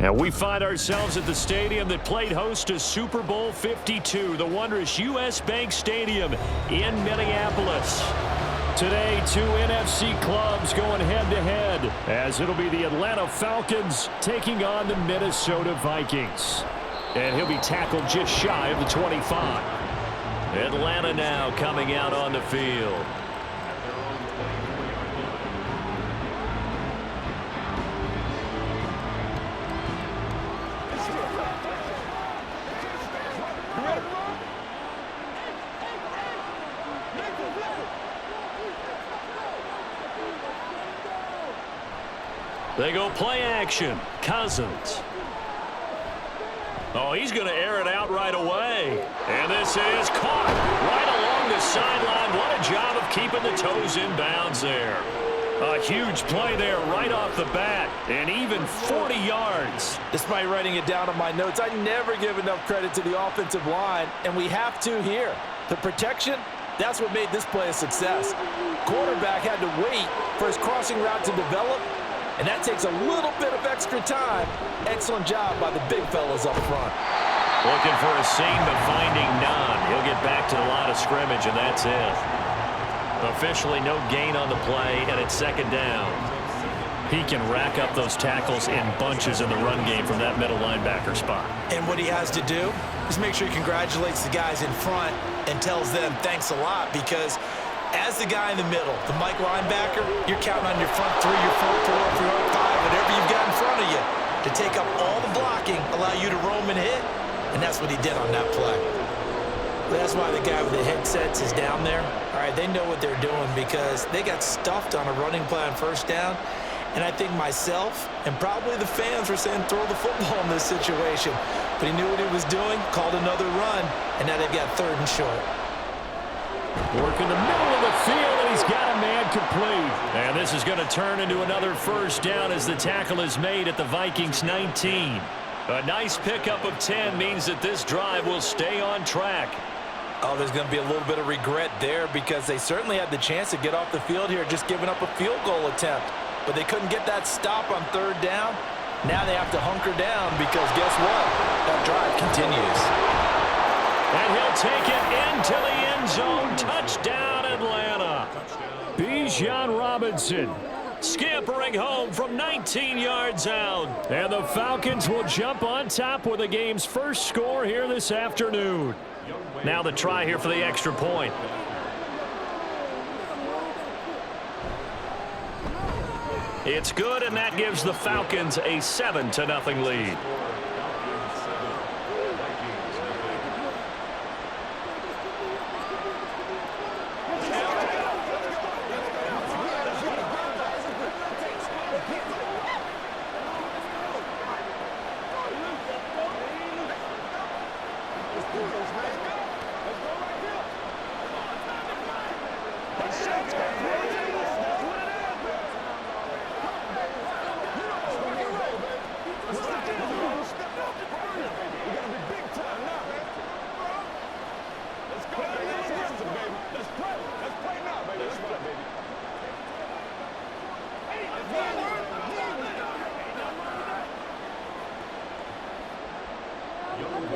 And we find ourselves at the stadium that played host to Super Bowl 52, the wondrous U.S. Bank Stadium in Minneapolis. Today, two NFC clubs going head-to-head, as it'll be the Atlanta Falcons taking on the Minnesota Vikings. And he'll be tackled just shy of the 25. Atlanta now coming out on the field. They go play action. Cousins. Oh, he's going to air it out right away. And this is caught right along the sideline. What a job of keeping the toes in bounds there. A huge play there right off the bat. And even 40 yards. Despite writing it down on my notes, I never give enough credit to the offensive line. And we have to here. The protection, that's what made this play a success. Quarterback had to wait for his crossing route to develop. And that takes a little bit of extra time. Excellent job by the big fellas up front. Looking for a seam, but finding none. He'll get back to the line of scrimmage, and that's it. Officially no gain on the play, and it's second down. He can rack up those tackles in bunches in the run game from that middle linebacker spot. And what he has to do is make sure he congratulates the guys in front and tells them thanks a lot, because as the guy in the middle, the Mike linebacker, you're counting on your front three, your front four, your front five, whatever you've got in front of you to take up all the blocking, allow you to roam and hit, and that's what he did on that play. That's why the guy with the headsets is down there. All right, they know what they're doing because they got stuffed on a running play on first down, and I think myself and probably the fans were saying throw the football in this situation, but he knew what he was doing, called another run, and now they've got third and short. Working the middle of the field, and he's got a man complete. And this is going to turn into another first down as the tackle is made at the Vikings 19. A nice pickup of 10 means that this drive will stay on track. Oh, there's going to be a little bit of regret there because they certainly had the chance to get off the field here, just giving up a field goal attempt. But they couldn't get that stop on third down. Now they have to hunker down because guess what? That drive continues. And he'll take it into the end zone. Touchdown, Atlanta. Bijan Robinson scampering home from 19 yards out. And the Falcons will jump on top with the game's first score here this afternoon. Now the try here for the extra point. It's good, and that gives the Falcons a 7-0 lead.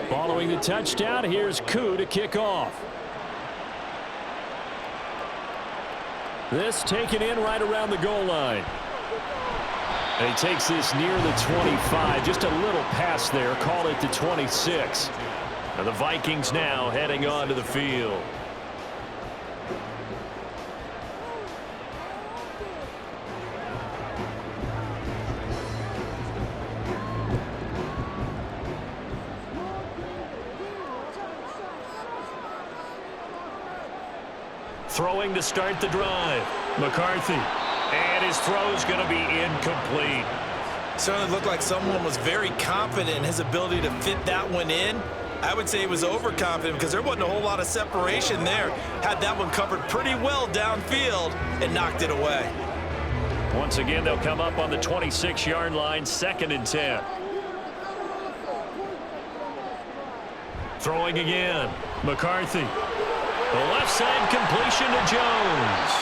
Following the touchdown, here's Koo to kick off. This taken in right around the goal line. And he takes this near the 25. Just a little pass there. Call it the 26. And the Vikings now heading onto the field. Throwing to start the drive. McCarthy. And his throw's going to be incomplete. Certainly looked like someone was very confident in his ability to fit that one in. I would say he was overconfident because there wasn't a whole lot of separation there. Had that one covered pretty well downfield and knocked it away. Once again, they'll come up on the 26-yard line, 2nd and 10. Throwing again. McCarthy. The left side completion to Jones.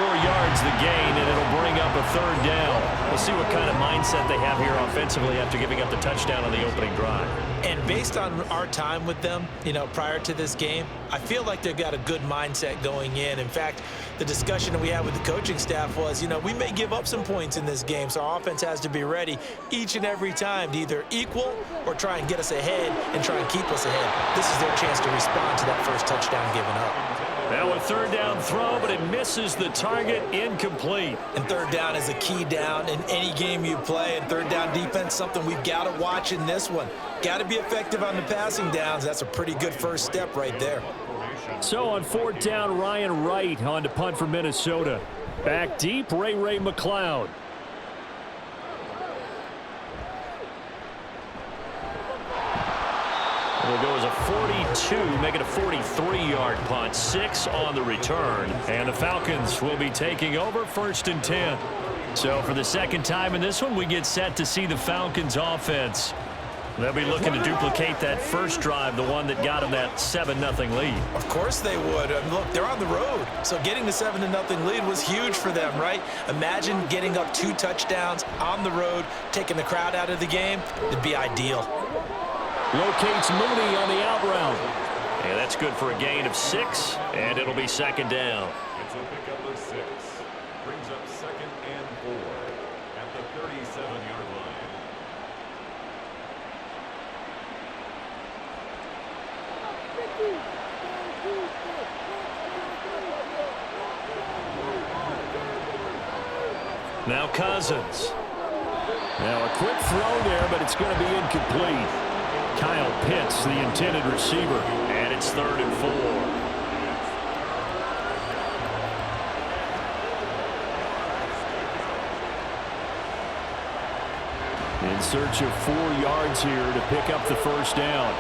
yards the gain, and it'll bring up a third down. We'll see what kind of mindset they have here offensively after giving up the touchdown on the opening drive. And based on our time with them, prior to this game, I feel like they've got a good mindset going in. In fact, the discussion that we had with the coaching staff was, we may give up some points in this game, so our offense has to be ready each and every time to either equal or try and get us ahead and try and keep us ahead. This is their chance to respond to that first touchdown given up. Now a third down throw, but it misses the target, incomplete. And third down is a key down in any game you play. And third down defense, something we've got to watch in this one. Got to be effective on the passing downs. That's a pretty good first step right there. So on fourth down, Ryan Wright on to punt for Minnesota. Back deep, Ray McLeod. It'll go as a 42, make it a 43-yard punt, 6 on the return. And the Falcons will be taking over, 1st and 10. So for the second time in this one, we get set to see the Falcons offense. They'll be looking to duplicate that first drive, the one that got them that 7-0 lead. Of course they would. Look, they're on the road, so getting the 7-0 lead was huge for them, right? Imagine getting up 2 touchdowns on the road, taking the crowd out of the game. It'd be ideal. Locates Mooney on the out route. And that's good for a gain of 6, and it'll be second down. It's a pickup of 6. Brings up 2nd and 4 at the 37-yard line. Now Cousins. Now a quick throw there, but it's going to be incomplete. Kyle Pitts, the intended receiver, and it's 3rd and 4. In search of 4 yards here to pick up the first down.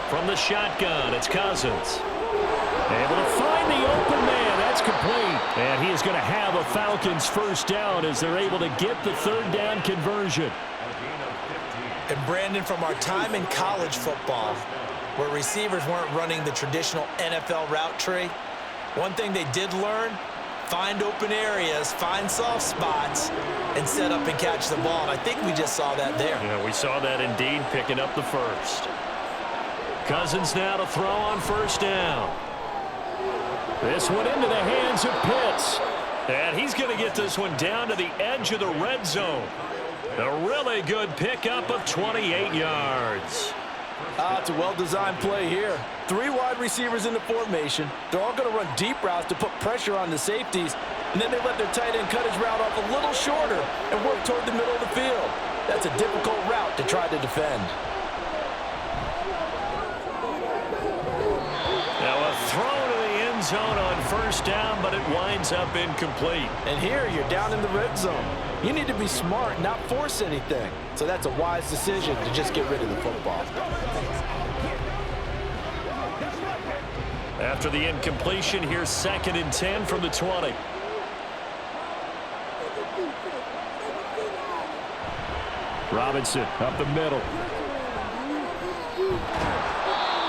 From the shotgun, it's Cousins. Able to find the open man. That's complete. And he is going to have a Falcons first down as they're able to get the third down conversion. And Brandon, from our time in college football, where receivers weren't running the traditional NFL route tree, one thing they did learn, find open areas, find soft spots, and set up and catch the ball. And I think we just saw that there. Yeah, we saw that indeed, picking up the first. Cousins now to throw on first down. This one into the hands of Pitts. And he's going to get this one down to the edge of the red zone. A really good pickup of 28 yards. It's a well-designed play here. 3 wide receivers in the formation. They're all going to run deep routes to put pressure on the safeties. And then they let their tight end cut his route off a little shorter and work toward the middle of the field. That's a difficult route to try to defend. Now a throw to the end zone on first down, but it winds up incomplete. And here you're down in the red zone. You need to be smart, not force anything. So that's a wise decision to just get rid of the football. After the incompletion, here's 2nd and 10 from the 20. Robinson up the middle.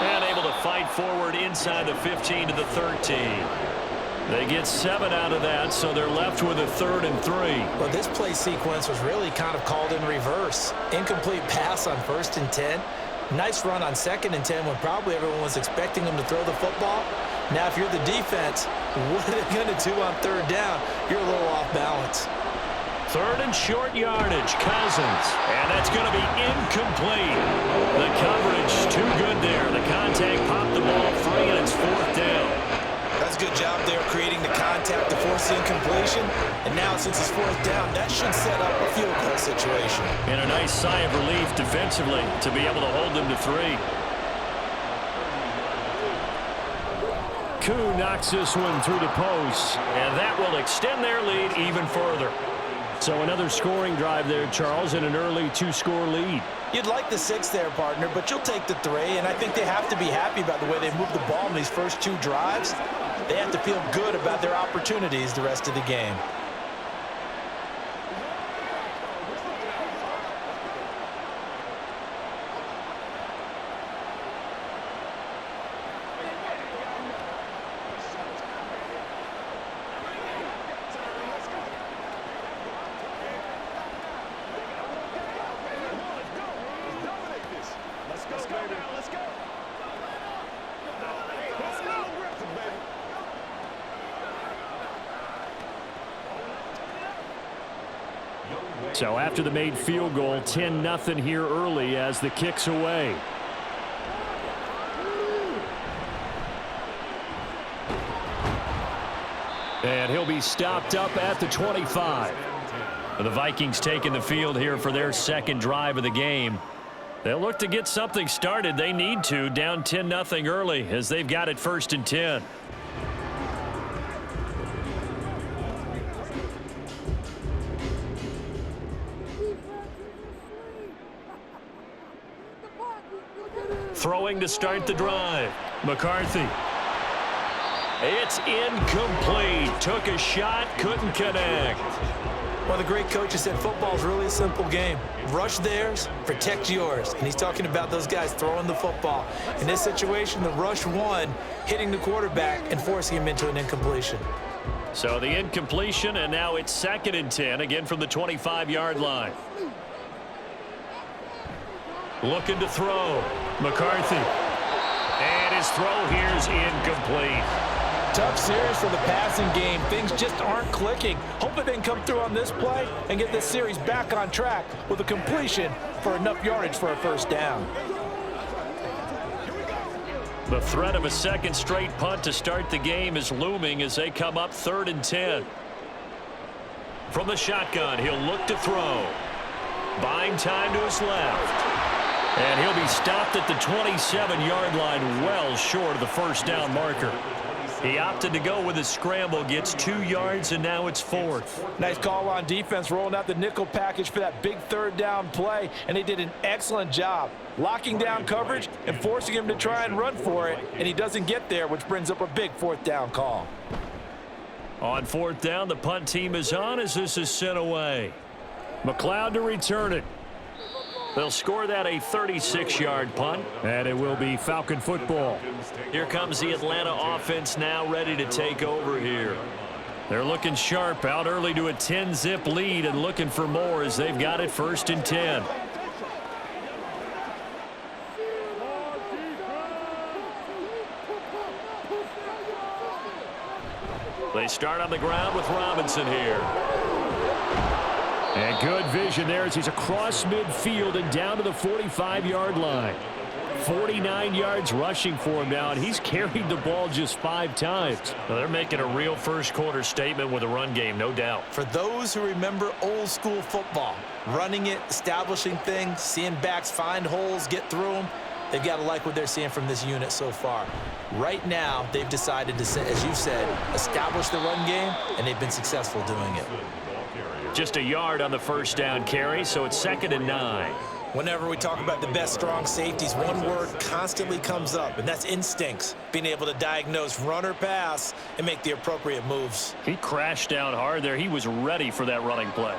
And able to fight forward inside the 15 to the 13. They get 7 out of that, so they're left with a 3rd and 3. Well, this play sequence was really kind of called in reverse. Incomplete pass on 1st and 10. Nice run on 2nd and 10 when probably everyone was expecting them to throw the football. Now, if you're the defense, what are they going to do on 3rd down? You're a little off balance. 3rd and short yardage, Cousins. And that's going to be incomplete. The coverage too good there. The contact popped the ball free, and it's 4th down. That's a good job there creating the contact to force the incompletion. And now, since it's 4th down, that should set up a field goal situation. And a nice sigh of relief defensively to be able to hold them to 3. Koo knocks this one through the post, and that will extend their lead even further. So another scoring drive there, Charles, and an early 2-score lead. You'd like the 6 there, partner, but you'll take the 3, and I think they have to be happy about the way they've moved the ball in these first 2 drives. They have to feel good about their opportunities the rest of the game. So after the made field goal, 10-0 here early as the kick's away. And he'll be stopped up at the 25. The Vikings taking the field here for their second drive of the game. They'll look to get something started. They need to, down 10-0 early as they've got it 1st and 10. Throwing to start the drive. McCarthy. It's incomplete. Took a shot, couldn't connect. Well, the great coaches said football is really a simple game. Rush theirs, protect yours. And he's talking about those guys throwing the football. In this situation, the rush one, hitting the quarterback and forcing him into an incompletion. So the incompletion, and now it's 2nd and 10, again from the 25-yard line. Looking to throw. McCarthy. And his throw here is incomplete. Tough series for the passing game. Things just aren't clicking. Hopefully they can come through on this play and get this series back on track with a completion for enough yardage for a 1st down. The threat of a second straight punt to start the game is looming as they come up 3rd and 10. From the shotgun, he'll look to throw. Buying time to his left. And he'll be stopped at the 27-yard line, well short of the 1st down marker. He opted to go with a scramble, gets 2 yards, and now it's 4th. Nice call on defense, rolling out the nickel package for that big 3rd down play, and they did an excellent job locking down coverage and forcing him to try and run for it, and he doesn't get there, which brings up a big 4th down call. On 4th down, the punt team is on as this is sent away. McLeod to return it. They'll score that a 36-yard punt, and it will be Falcon football. Here comes the Atlanta offense now ready to take over here. They're looking sharp, out early to a 10-zip lead and looking for more as they've got it 1st and 10. They start on the ground with Robinson here. And good vision there as he's across midfield and down to the 45-yard line. 49 yards rushing for him now, and he's carried the ball just 5 times. Well, they're making a real first-quarter statement with a run game, no doubt. For those who remember old-school football, running it, establishing things, seeing backs find holes, get through them, they've got to like what they're seeing from this unit so far. Right now, they've decided to, as you said, establish the run game, and they've been successful doing it. Just a yard on the 1st down carry, so it's 2nd and 9. Whenever we talk about the best strong safeties, one word constantly comes up, and that's instincts. Being able to diagnose run or pass and make the appropriate moves. He crashed down hard there. He was ready for that running play.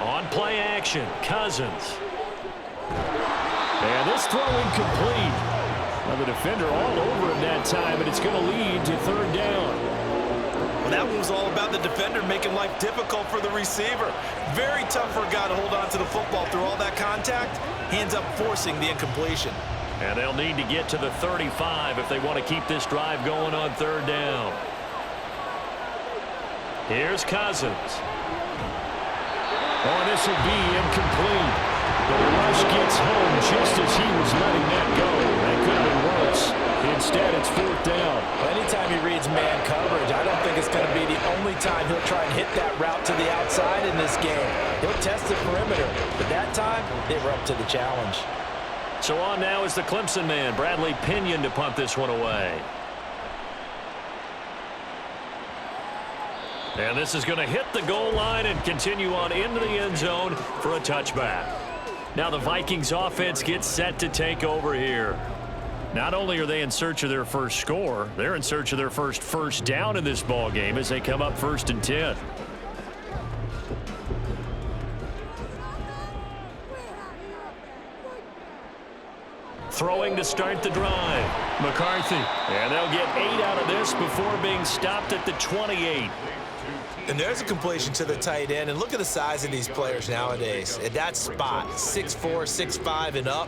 On play action, Cousins. And this throw incomplete. Now the defender all over him that time, but it's going to lead to 3rd down. Well, that one was all about the defender making life difficult for the receiver. Very tough for a guy to hold on to the football through all that contact. He ends up forcing the incompletion. And they'll need to get to the 35 if they want to keep this drive going on 3rd down. Here's Cousins. Oh, this will be incomplete. The rush gets home just as he was letting that go. That could have been worse. Instead, it's 4th down. Well, anytime he reads man coverage, I don't think it's going to be the only time he'll try and hit that route to the outside in this game. He'll test the perimeter, but that time, they were up to the challenge. So on now is the Clemson man, Bradley Pinion, to punt this one away. And this is going to hit the goal line and continue on into the end zone for a touchback. Now the Vikings offense gets set to take over here. Not only are they in search of their first score, they're in search of their first down in this ball game as they come up 1st and 10. Throwing to start the drive. McCarthy. And they'll get 8 out of this before being stopped at the 28. And there's a completion to the tight end. And look at the size of these players nowadays. At that spot, 6'4", 6'5", and up.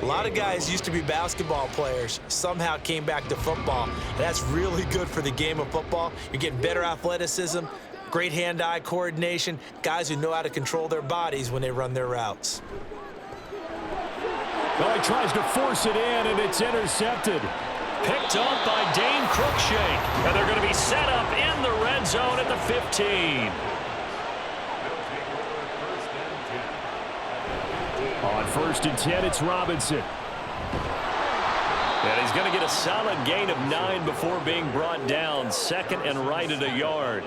A lot of guys used to be basketball players, somehow came back to football. And that's really good for the game of football. You're getting better athleticism, great hand-eye coordination, guys who know how to control their bodies when they run their routes. Well, he tries to force it in, and it's intercepted. Picked up by Dane Cruikshank. And they're going to be set up in the red zone at the 15. On 1st and 10, it's Robinson. And he's going to get a solid gain of 9 before being brought down. 2nd and right at a yard.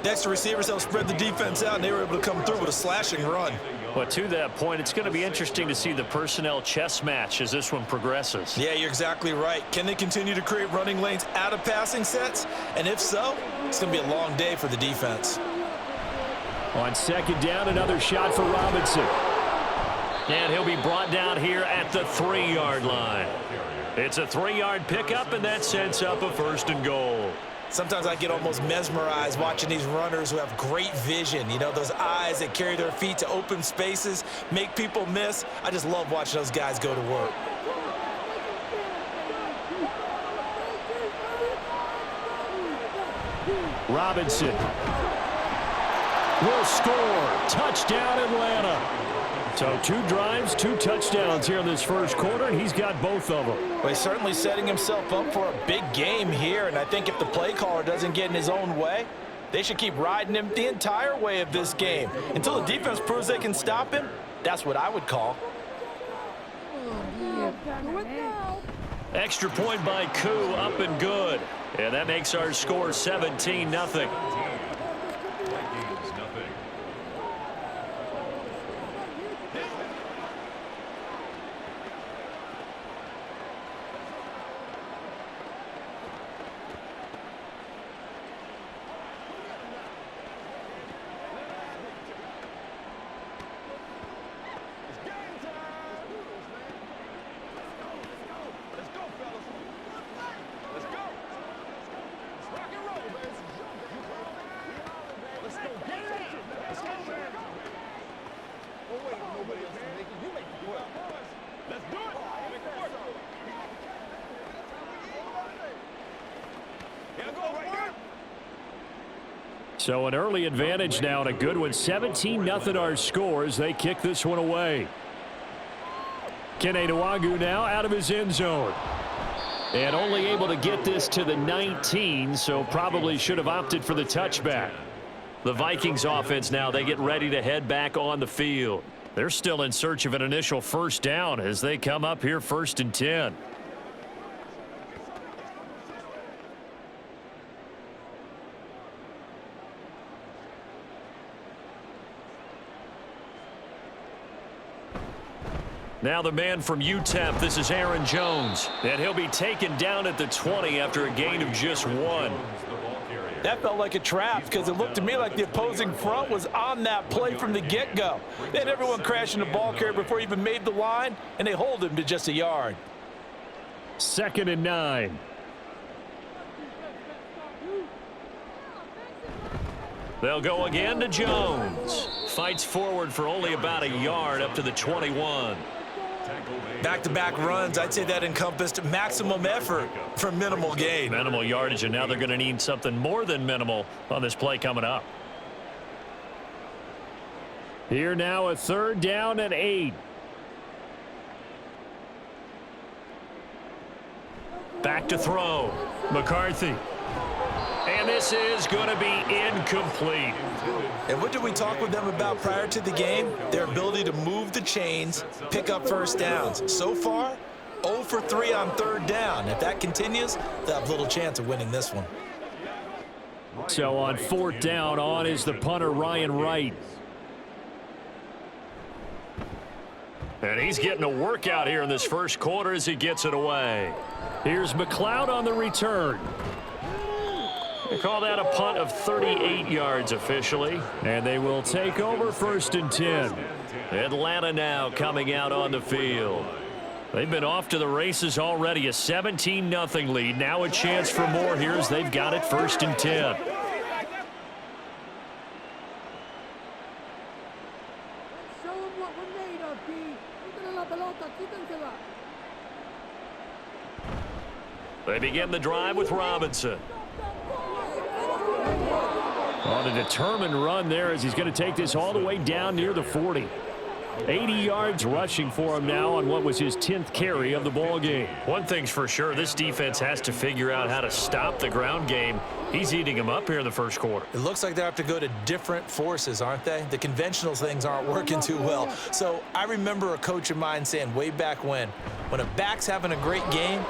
Next, receivers help spread the defense out, and they were able to come through with a slashing run. But to that point, it's going to be interesting to see the personnel chess match as this one progresses. Yeah, you're exactly right. Can they continue to create running lanes out of passing sets? And if so, it's going to be a long day for the defense. On 2nd down, another shot for Robinson. And he'll be brought down here at the 3-yard line. It's a 3-yard pickup, and that sets up a 1st and goal. Sometimes I get almost mesmerized watching these runners who have great vision. You know, those eyes that carry their feet to open spaces, make people miss. I just love watching those guys go to work. Robinson will score. Touchdown, Atlanta. So 2 drives, 2 touchdowns here in this first quarter, and he's got both of them. Well, he's certainly setting himself up for a big game here, and I think if the play caller doesn't get in his own way, they should keep riding him the entire way of this game. Until the defense proves they can stop him, that's what I would call. Extra point by Koo, up and good. And that makes our score 17-0. So an early advantage now and a good one. 17-0 our score as they kick this one away. Kene Nwangwu now out of his end zone. And only able to get this to the 19, so probably should have opted for the touchback. The Vikings offense now, they get ready to head back on the field. They're still in search of an initial 1st down as they come up here 1st and 10. Now the man from UTEP, this is Aaron Jones. And he'll be taken down at the 20 after a gain of just 1. That felt like a trap because it looked to me like the opposing front was on that play from the get-go. They had everyone crashing the ball carrier before he even made the line, and they hold him to just a yard. 2nd and 9. They'll go again to Jones. Fights forward for only about a yard up to the 21. Back-to-back runs, I'd say that encompassed maximum effort for minimal gain. Minimal yardage, and now they're going to need something more than minimal on this play coming up. Here now a 3rd down and 8. Back to throw. McCarthy. And this is going to be incomplete. And what did we talk with them about prior to the game? Their ability to move the chains, pick up 1st downs. So far, 0 for 3 on 3rd down. If that continues, they'll have little chance of winning this one. So on 4th down, on is the punter, Ryan Wright. And he's getting a workout here in this first quarter as he gets it away. Here's McLeod on the return. They call that a punt of 38 yards officially. And they will take over 1st and 10. Atlanta now coming out on the field. They've been off to the races already. A 17-0 lead. Now a chance for more here as they've got it 1st and 10. They begin the drive with Robinson. On a determined run there as he's going to take this all the way down near the 40. 80 yards rushing for him now on what was his 10th carry of the ball game. One thing's for sure, this defense has to figure out how to stop the ground game. He's eating him up here in the first quarter. It looks like they have to go to different forces, aren't they? The conventional things aren't working too well. So I remember a coach of mine saying way back when a back's having a great game,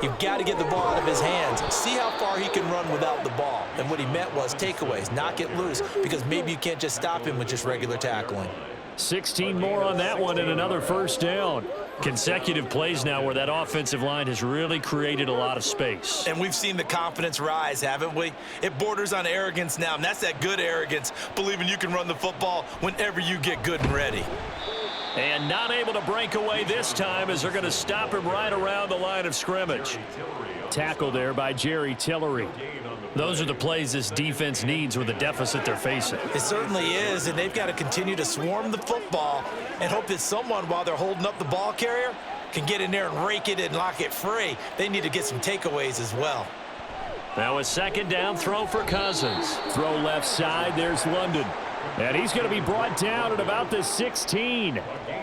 you've got to get the ball out of his hands. See how far he can run without the ball. And what he meant was takeaways, knock it loose, because maybe you can't just stop him with just regular tackling. 16 more on that one and another first down. Consecutive plays now where that offensive line has really created a lot of space. And we've seen the confidence rise, haven't we? It borders on arrogance now, and that's that good arrogance, believing you can run the football whenever you get good and ready. And not able to break away this time as they're going to stop him right around the line of scrimmage. Tackle there by Jerry Tillery. Those are the plays this defense needs with the deficit they're facing. It certainly is, and they've got to continue to swarm the football and hope that someone, while they're holding up the ball carrier, can get in there and rake it and lock it free. They need to get some takeaways as well. Now a second down throw for Cousins. Throw left side, there's London. And he's going to be brought down at about the 16.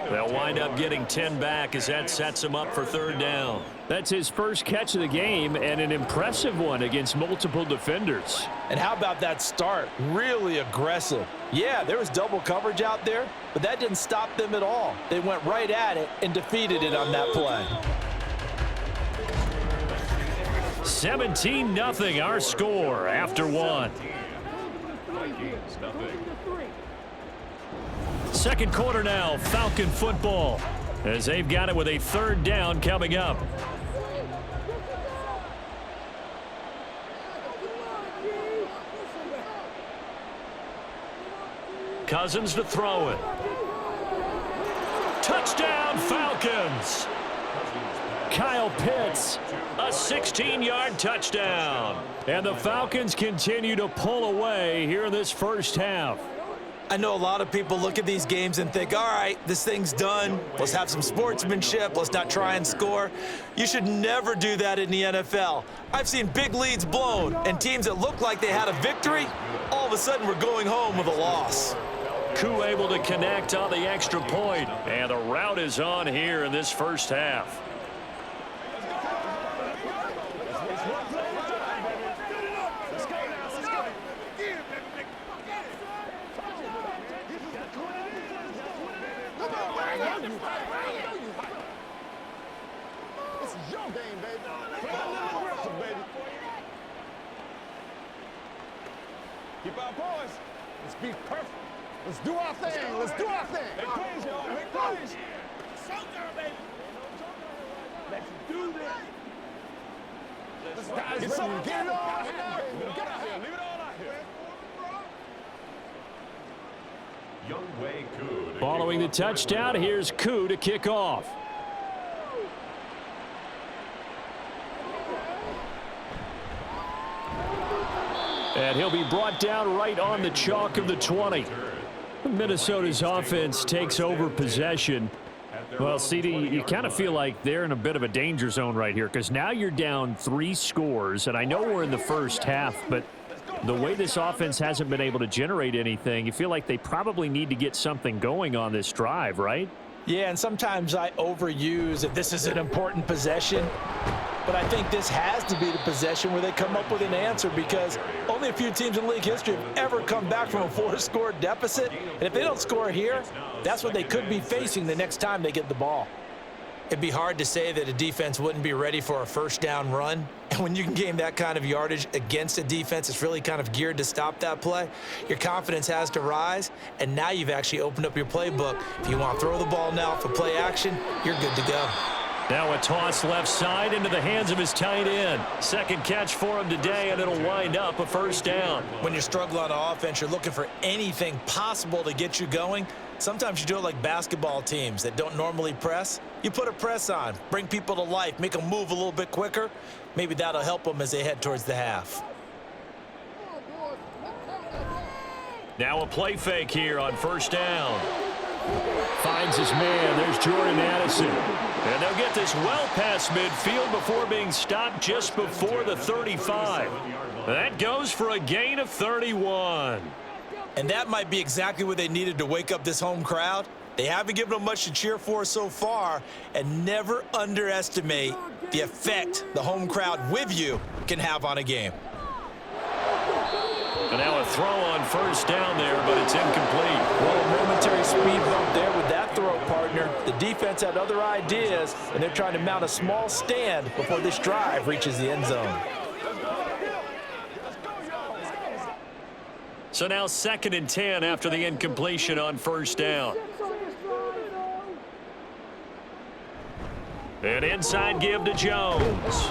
They'll wind up getting 10 back as that sets him up for third down. That's his first catch of the game and an impressive one against multiple defenders. And how about that start? Really aggressive. Yeah, there was double coverage out there, but that didn't stop them at all. They went right at it and defeated it on that play. 17-0 our score after one. Vikings, nothing. Second quarter now, Falcon football, as they've got it with a third down coming up. Cousins to throw it. Touchdown, Falcons! Kyle Pitts, a 16-yard touchdown. And the Falcons continue to pull away here in this first half. I know a lot of people look at these games and think, all right, this thing's done. Let's have some sportsmanship. Let's not try and score. You should never do that in the NFL. I've seen big leads blown, and teams that looked like they had a victory, all of a sudden were going home with a loss. Koo able to connect on the extra point, and the route is on here in this first half. Keep our poise. Let's be perfect. Let's do our thing. Let's do our thing. Make plays, y'all. Make plays. Showtime, baby. Let's do this. Let's get it all out here. Get out here. Leave it all out here. Youngwei Koo. Following the touchdown, here's Koo to kick off. And he'll be brought down right on the chalk of the 20. Minnesota's offense takes over possession. Well, CD, you kind of feel like they're in a bit of a danger zone right here because now you're down 3 scores, and I know we're in the first half, but the way this offense hasn't been able to generate anything, you feel like they probably need to get something going on this drive, right? Yeah, and sometimes I overuse if this is an important possession. But I think this has to be the possession where they come up with an answer because only a few teams in league history have ever come back from a 4-score deficit. And if they don't score here, that's what they could be facing the next time they get the ball. It'd be hard to say that a defense wouldn't be ready for a first down run. And when you can gain that kind of yardage against a defense that's really kind of geared to stop that play, your confidence has to rise. And now you've actually opened up your playbook. If you want to throw the ball now for play action, you're good to go. Now a toss left side into the hands of his tight end. Second catch for him today, and it'll wind up a first down. When you're struggling on offense, you're looking for anything possible to get you going. Sometimes you do it like basketball teams that don't normally press. You put a press on, bring people to life, make them move a little bit quicker. Maybe that'll help them as they head towards the half. Now a play fake here on first down. Finds his man. There's Jordan Addison. And they'll get this well past midfield before being stopped just before the 35. That goes for a gain of 31. And that might be exactly what they needed to wake up this home crowd. They haven't given them much to cheer for so far, and never underestimate the effect the home crowd with you can have on a game. And now a throw on first down there, but it's incomplete. Well, a momentary speed bump there with that throw, partner. The defense had other ideas, and they're trying to mount a small stand before this drive reaches the end zone. So now 2nd and 10 after the incompletion on first down. An inside give to Jones.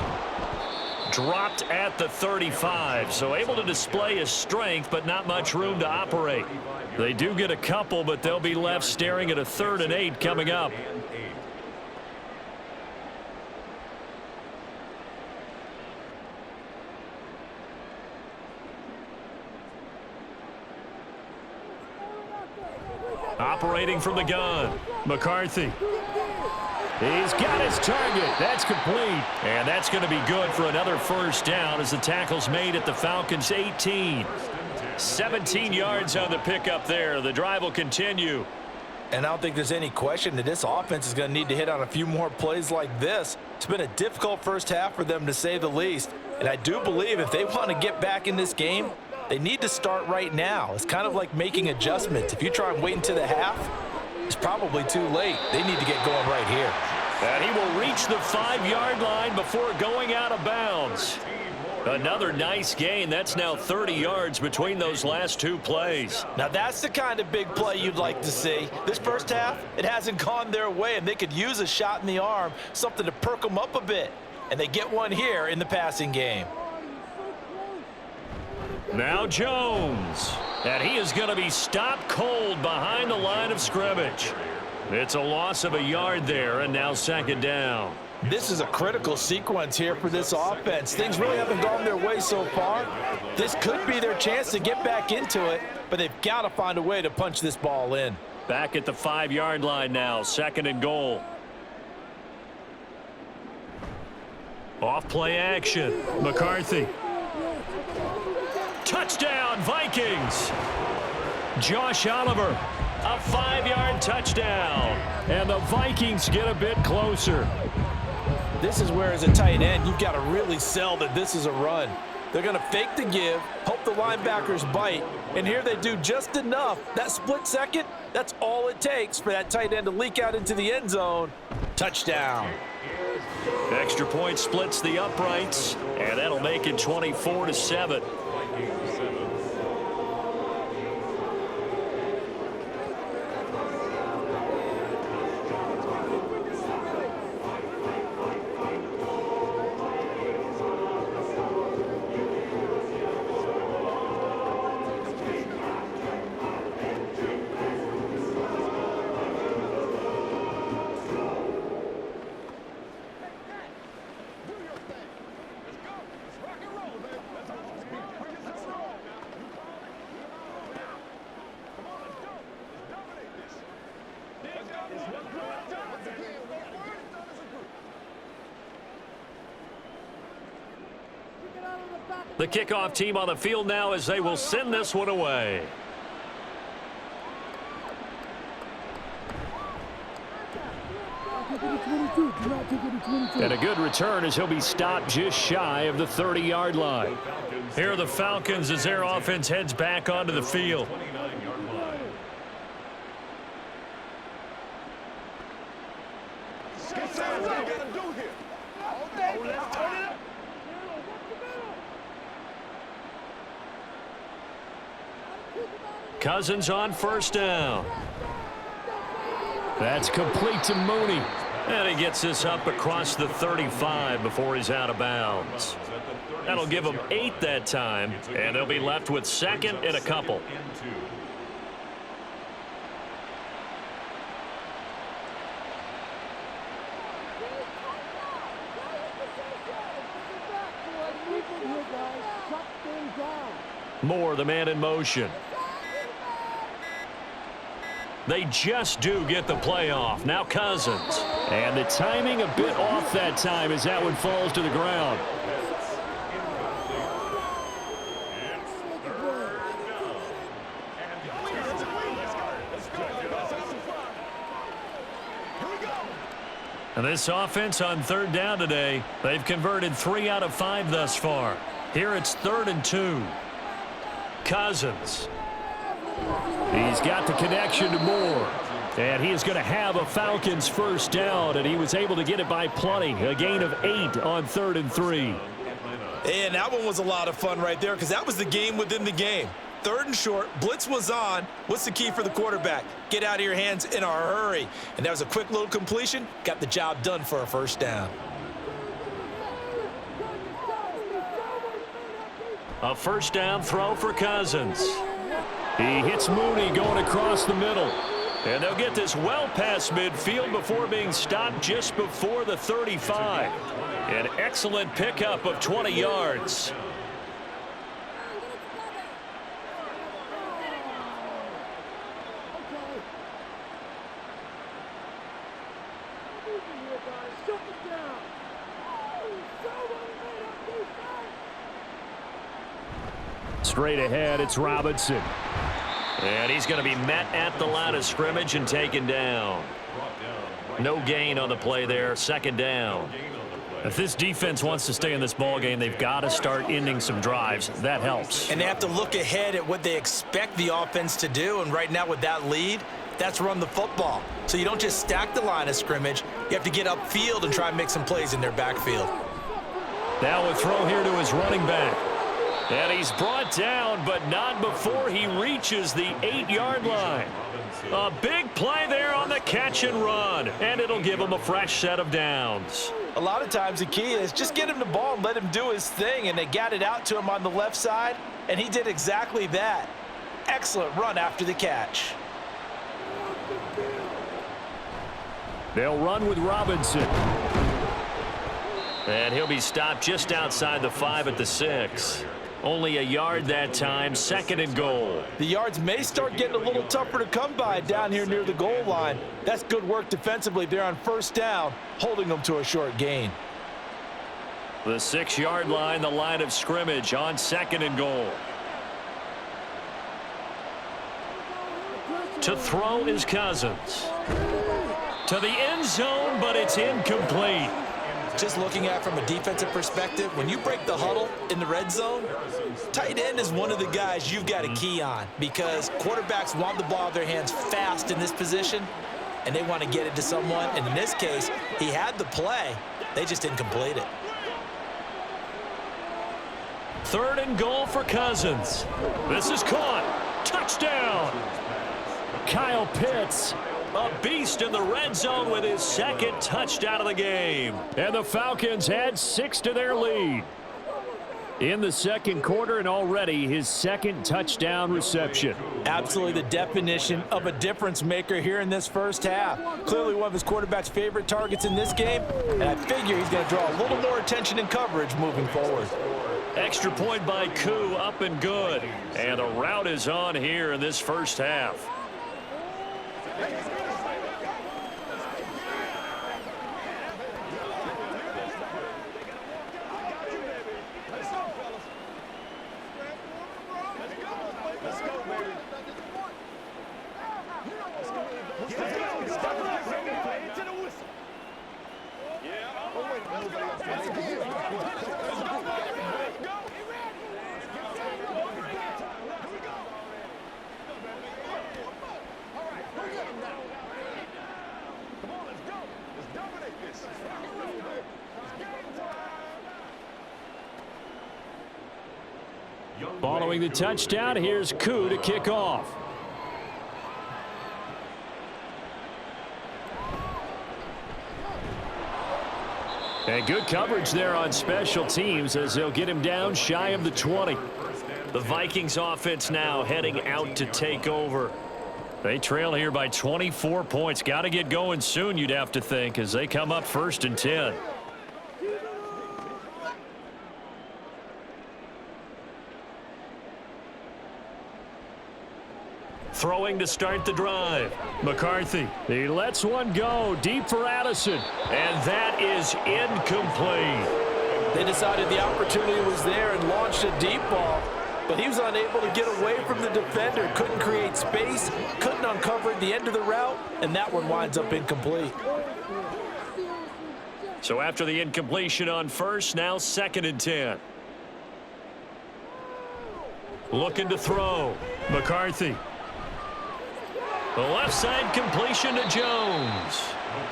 Dropped at the 35, so able to display his strength, but not much room to operate. They do get a couple, but they'll be left staring at a 3rd and 8 coming up. Operating from the gun, McCarthy. He's got his target. That's complete. And that's going to be good for another first down as the tackle's made at the Falcons' 18. 17 yards on the pickup there. The drive will continue. And I don't think there's any question that this offense is going to need to hit on a few more plays like this. It's been a difficult first half for them, to say the least. And I do believe if they want to get back in this game, they need to start right now. It's kind of like making adjustments. If you try and wait until the half, it's probably too late. They need to get going right here. And he will reach the 5-yard line before going out of bounds. Another nice gain. That's now 30 yards between those last two plays. Now that's the kind of big play you'd like to see. This first half, it hasn't gone their way, and they could use a shot in the arm, something to perk them up a bit. And they get one here in the passing game. Now Jones. And he is going to be stopped cold behind the line of scrimmage. It's a loss of a yard there, and now 2nd down. This is a critical sequence here for this offense. Things really haven't gone their way so far. This could be their chance to get back into it, but they've got to find a way to punch this ball in. Back at the 5-yard line now, 2nd and goal. Off play action, McCarthy. Touchdown, Vikings. Josh Oliver, a 5-yard touchdown. And the Vikings get a bit closer. This is where, as a tight end, you've got to really sell that this is a run. They're going to fake the give, hope the linebackers bite, and here they do just enough. That split second, that's all it takes for that tight end to leak out into the end zone. Touchdown. Extra point splits the uprights, and that'll make it 24-7. The kickoff team on the field now as they will send this one away. And a good return as he'll be stopped just shy of the 30-yard line. Here are the Falcons as their offense heads back onto the field. Cousins on first down. That's complete to Mooney. And he gets this up across the 35 before he's out of bounds. That'll give them 8 that time, and they'll be left with 2nd and a couple. Moore, the man in motion. They just do get the playoff. Now Cousins. And the timing a bit off that time as that one falls to the ground. And this offense on third down today, they've converted 3 out of 5 thus far. Here it's 3rd and 2. Cousins. He's got the connection to Moore. And he is going to have a Falcons first down, and he was able to get it by plenty. A gain of 8 on 3rd and 3. And that one was a lot of fun right there because that was the game within the game. 3rd and short, blitz was on. What's the key for the quarterback? Get out of your hands in a hurry. And that was a quick little completion. Got the job done for a first down. A first down throw for Cousins. He hits Mooney going across the middle. And they'll get this well past midfield before being stopped just before the 35. An excellent pickup of 20 yards. Straight ahead, it's Robinson. And he's going to be met at the line of scrimmage and taken down. No gain on the play there, 2nd down. If this defense wants to stay in this ballgame, they've got to start ending some drives. That helps. And they have to look ahead at what they expect the offense to do. And right now with that lead, that's run the football. So you don't just stack the line of scrimmage. You have to get upfield and try and make some plays in their backfield. Now a throw here to his running back. And he's brought down, but not before he reaches the 8-yard line. A big play there on the catch and run, and it'll give him a fresh set of downs. A lot of times the key is just get him the ball and let him do his thing, and they got it out to him on the left side, and he did exactly that. Excellent run after the catch. They'll run with Robinson. And he'll be stopped just outside the 5 at the 6. Only a yard that time, 2nd and goal. The yards may start getting a little tougher to come by down here near the goal line. That's good work defensively there on first down, holding them to a short gain. The 6-yard line, the line of scrimmage on 2nd and goal. To throw is Cousins. To the end zone, but it's incomplete. Just looking at it from a defensive perspective, when you break the huddle in the red zone, tight end is one of the guys you've got a key on because quarterbacks want the ball in their hands fast in this position, and they want to get it to someone. And in this case, he had the play. They just didn't complete it. 3rd and goal for Cousins. This is caught. Touchdown. Kyle Pitts. A beast in the red zone with his 2nd touchdown of the game. And the Falcons add 6 to their lead. In the 2nd quarter, and already his 2nd touchdown reception. Absolutely the definition of a difference maker here in this first half. Clearly one of his quarterback's favorite targets in this game, and I figure he's going to draw a little more attention and coverage moving forward. Extra point by Koo, up and good. And the route is on here in this first half. Following the touchdown, here's Koo to kick off. And good coverage there on special teams as they'll get him down shy of the 20. The Vikings offense now heading out to take over. They trail here by 24 points. Got to get going soon, you'd have to think, as they come up 1st and 10. Throwing to start the drive. McCarthy. He lets one go deep for Addison. And that is incomplete. They decided the opportunity was there and launched a deep ball, but he was unable to get away from the defender. Couldn't create space, couldn't uncover the end of the route, and that one winds up incomplete. So after the incompletion on first, now 2nd and 10. Looking to throw. McCarthy. The left side completion to Jones.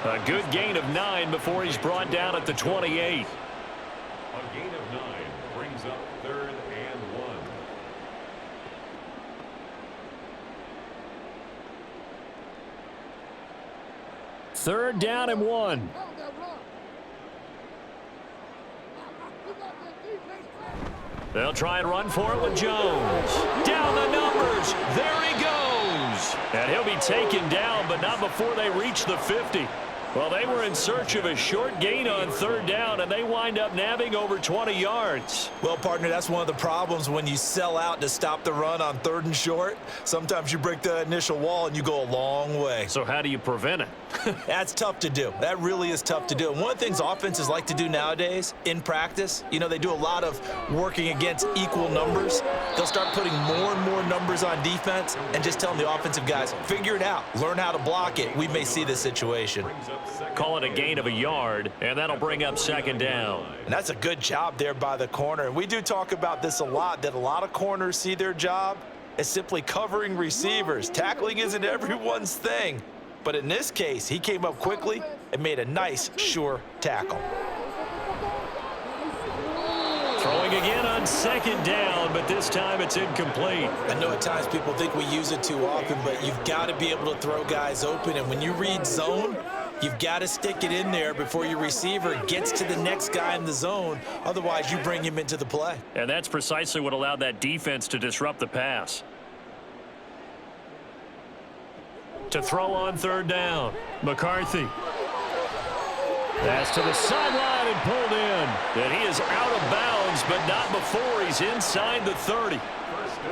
A good gain of 9 before he's brought down at the 28. A gain of 9 brings up 3rd and 1. Third down and 1. They'll try and run for it with Jones. Down the numbers. There he goes. And he'll be taken down, but not before they reach the 50. Well, they were in search of a short gain on 3rd down, and they wind up nabbing over 20 yards. Well, partner, that's one of the problems when you sell out to stop the run on 3rd and short. Sometimes you break the initial wall and you go a long way. So how do you prevent it? That's tough to do. That really is tough to do. And one of the things offenses like to do nowadays in practice, you know, they do a lot of working against equal numbers. They'll start putting more and more numbers on defense and just telling the offensive guys, figure it out, learn how to block it. We may see this situation. Call it a gain of a yard, and that'll bring up 2nd down. And that's a good job there by the corner. And we do talk about this a lot, that a lot of corners see their job as simply covering receivers. Tackling isn't everyone's thing. But in this case, he came up quickly and made a nice, sure tackle. Throwing again on 2nd down, but this time it's incomplete. I know at times people think we use it too often, but you've got to be able to throw guys open. And when you read zone, you've got to stick it in there before your receiver gets to the next guy in the zone. Otherwise, you bring him into the play. And that's precisely what allowed that defense to disrupt the pass. To throw on 3rd down. McCarthy. That's to the sideline and pulled in. And he is out of bounds, but not before he's inside the 30.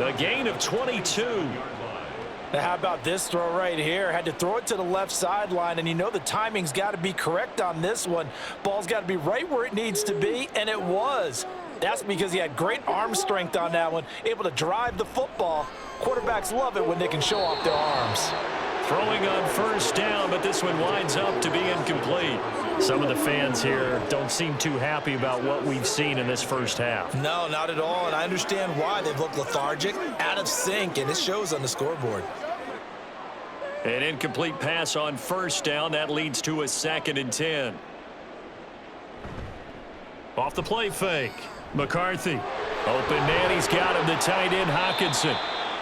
A gain of 22. Now, how about this throw right here? Had to throw it to the left sideline, and you know the timing's got to be correct on this one. Ball's got to be right where it needs to be, and it was. That's because he had great arm strength on that one, able to drive the football. Quarterbacks love it when they can show off their arms. Throwing on 1st down, but this one winds up to be incomplete. Some of the fans here don't seem too happy about what we've seen in this first half. No, not at all, and I understand why. They've looked lethargic, out of sync, and it shows on the scoreboard. An incomplete pass on 1st down. That leads to a 2nd and 10. Off the play fake. McCarthy. Open man. He's got him. The tight end, Hawkinson.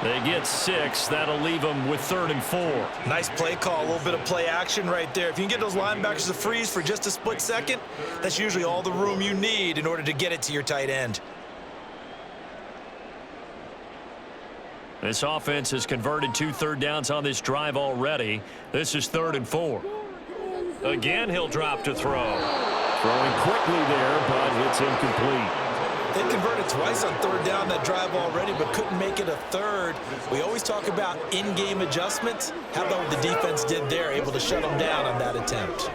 They get 6. That'll leave them with 3rd and 4. Nice play call, a little bit of play action right there. If you can get those linebackers to freeze for just a split second, that's usually all the room you need in order to get it to your tight end. This offense has converted 2 third downs on this drive already. This is 3rd and 4. Again, he'll drop to throw. Throwing quickly there, but it's incomplete. They converted twice on 3rd down that drive already, but couldn't make it a 3rd. We always talk about in-game adjustments. How about what the defense did there, able to shut them down on that attempt?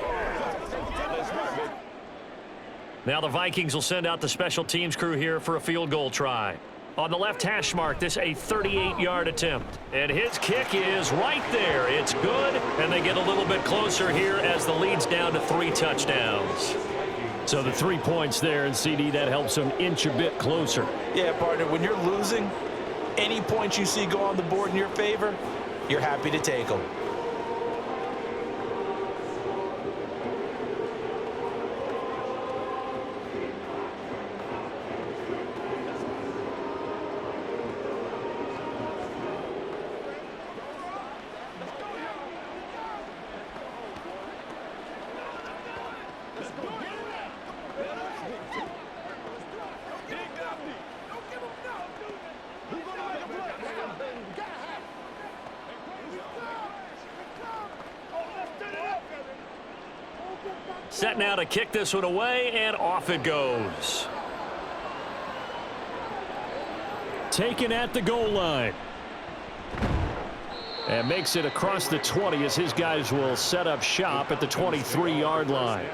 Now the Vikings will send out the special teams crew here for a field goal try. On the left hash mark, this a 38-yard attempt. And his kick is right there. It's good, and they get a little bit closer here as the lead's down to 3 touchdowns. So the 3 points there, and CD, that helps them inch a bit closer. Yeah, partner, when you're losing, any points you see go on the board in your favor, you're happy to take them. Set now to kick this one away, and off it goes. Taken at the goal line. And makes it across the 20 as his guys will set up shop at the 23-yard line.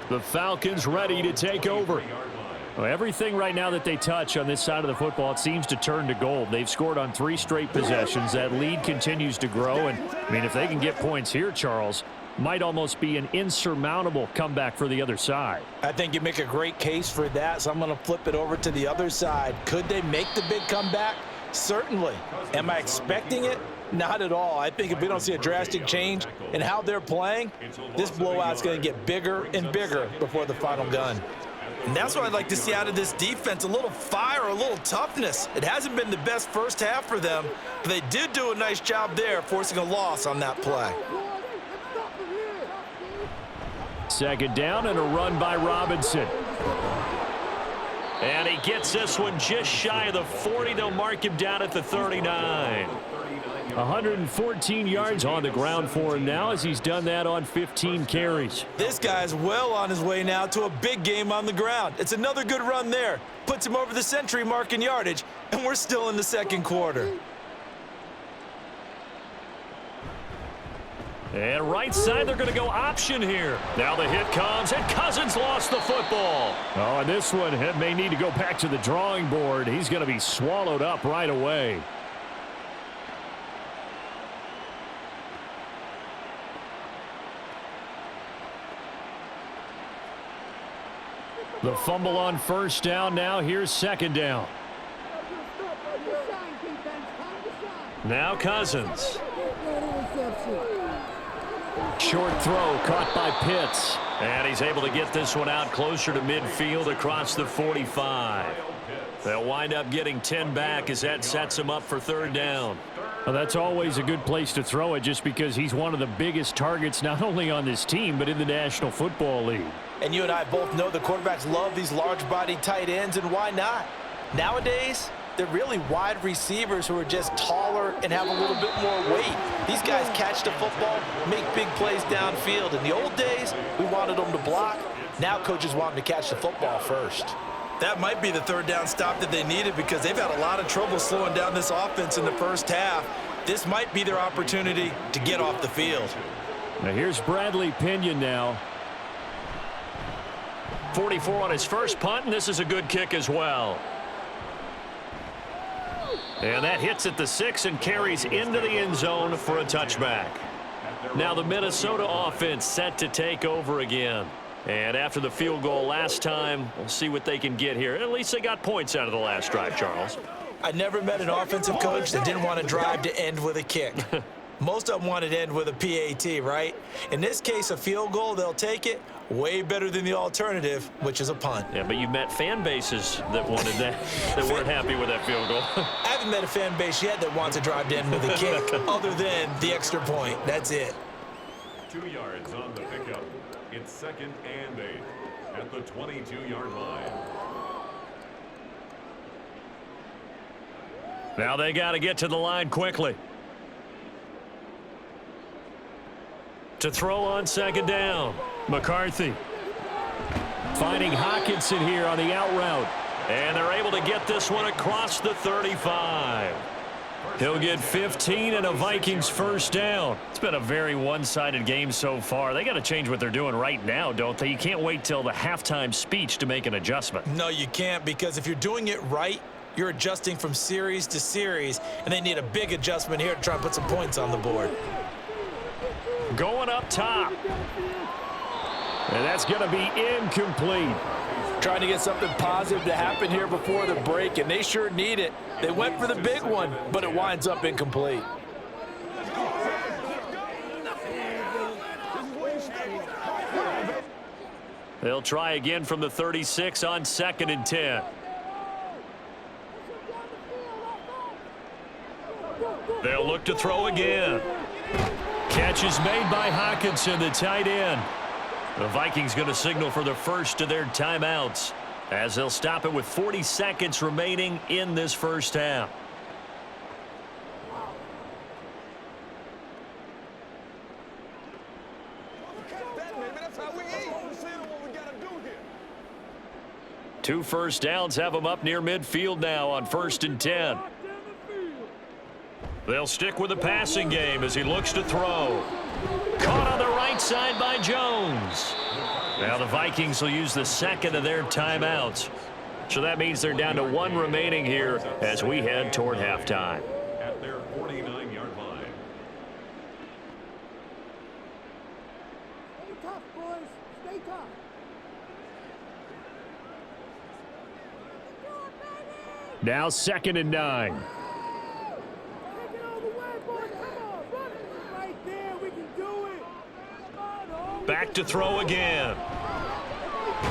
The Falcons ready to take over. Well, everything right now that they touch on this side of the football, it seems to turn to gold. They've scored on 3 straight possessions. That lead continues to grow. And, I mean, if they can get points here, Charles, might almost be an insurmountable comeback for the other side. I think you make a great case for that, so I'm going to flip it over to the other side. Could they make the big comeback? Certainly. Am I expecting it? Not at all. I think if we don't see a drastic change in how they're playing, this blowout's going to get bigger and bigger before the final gun. And that's what I'd like to see out of this defense, a little fire, a little toughness. It hasn't been the best first half for them, but they did do a nice job there, forcing a loss on that play. Second down and a run by Robinson. And he gets this one just shy of the 40. They'll mark him down at the 39. 114 yards on the ground for him now as he's done that on 15 carries. This guy's well on his way now to a big game on the ground. It's another good run there. Puts him over the century mark in yardage, and we're still in the second quarter. And right side, they're going to go option here. Now the hit comes, and Cousins lost the football. Oh, and this one may need to go back to the drawing board. He's going to be swallowed up right away. The fumble on first down now. Here's second down. Now Cousins. Short throw caught by Pitts. And he's able to get this one out closer to midfield across the 45. They'll wind up getting 10 back as that sets him up for third down. Well, that's always a good place to throw it just because he's one of the biggest targets not only on this team but in the National Football League. And you and I both know the quarterbacks love these large-body tight ends, and why not? Nowadays, they're really wide receivers who are just taller and have a little bit more weight. These guys catch the football, make big plays downfield. In the old days, we wanted them to block. Now coaches want them to catch the football first. That might be the third down stop that they needed because they've had a lot of trouble slowing down this offense in the first half. This might be their opportunity to get off the field. Now here's Bradley Pinion now. 44 on his first punt, and this is a good kick as well. And that hits at the 6 and carries into the end zone for a touchback. Now the Minnesota offense set to take over again. And after the field goal last time, we'll see what they can get here. At least they got points out of the last drive, Charles. I never met an offensive coach that didn't want to drive to end with a kick. Most of them wanted to end with a PAT, right? In this case, a field goal, they'll take it. Way better than the alternative, which is a punt. Yeah, but you met fan bases that wanted that, that weren't happy with that field goal. I haven't met a fan base yet that wants to drive to end with a kick other than the extra point. That's it. 2 yards on the pickup. It's second and 8 at the 22-yard line. Now they got to get to the line quickly. To throw on second down. McCarthy finding Hockenson here on the out route. And they're able to get this one across the 35. He'll get 15 and a Vikings first down. It's been a very one-sided game so far. They got to change what they're doing right now, don't they? You can't wait till the halftime speech to make an adjustment. No, you can't, because if you're doing it right, you're adjusting from series to series, and they need a big adjustment here to try and put some points on the board. Going up top. And that's going to be incomplete. Trying to get something positive to happen here before the break, and they sure need it. They went for the big one, but it winds up incomplete. They'll try again from the 36 on second and 10. They'll look to throw again. Catch is made by Hockenson, the tight end. The Vikings going to signal for the first of their timeouts as they'll stop it with 40 seconds remaining in this first half. Two first downs have them up near midfield now on 1st and 10. They'll stick with the passing game as he looks to throw. Caught on the right side by Jones. Now the Vikings will use the second of their timeouts. So that means they're down to one remaining here as we head toward halftime. At their 49-yard line. Stay tough, boys. Stay tough. Now 2nd and 9. Take it all the way, boys. Come on, run it. Right there, we can do it. Come on, Back to throw again.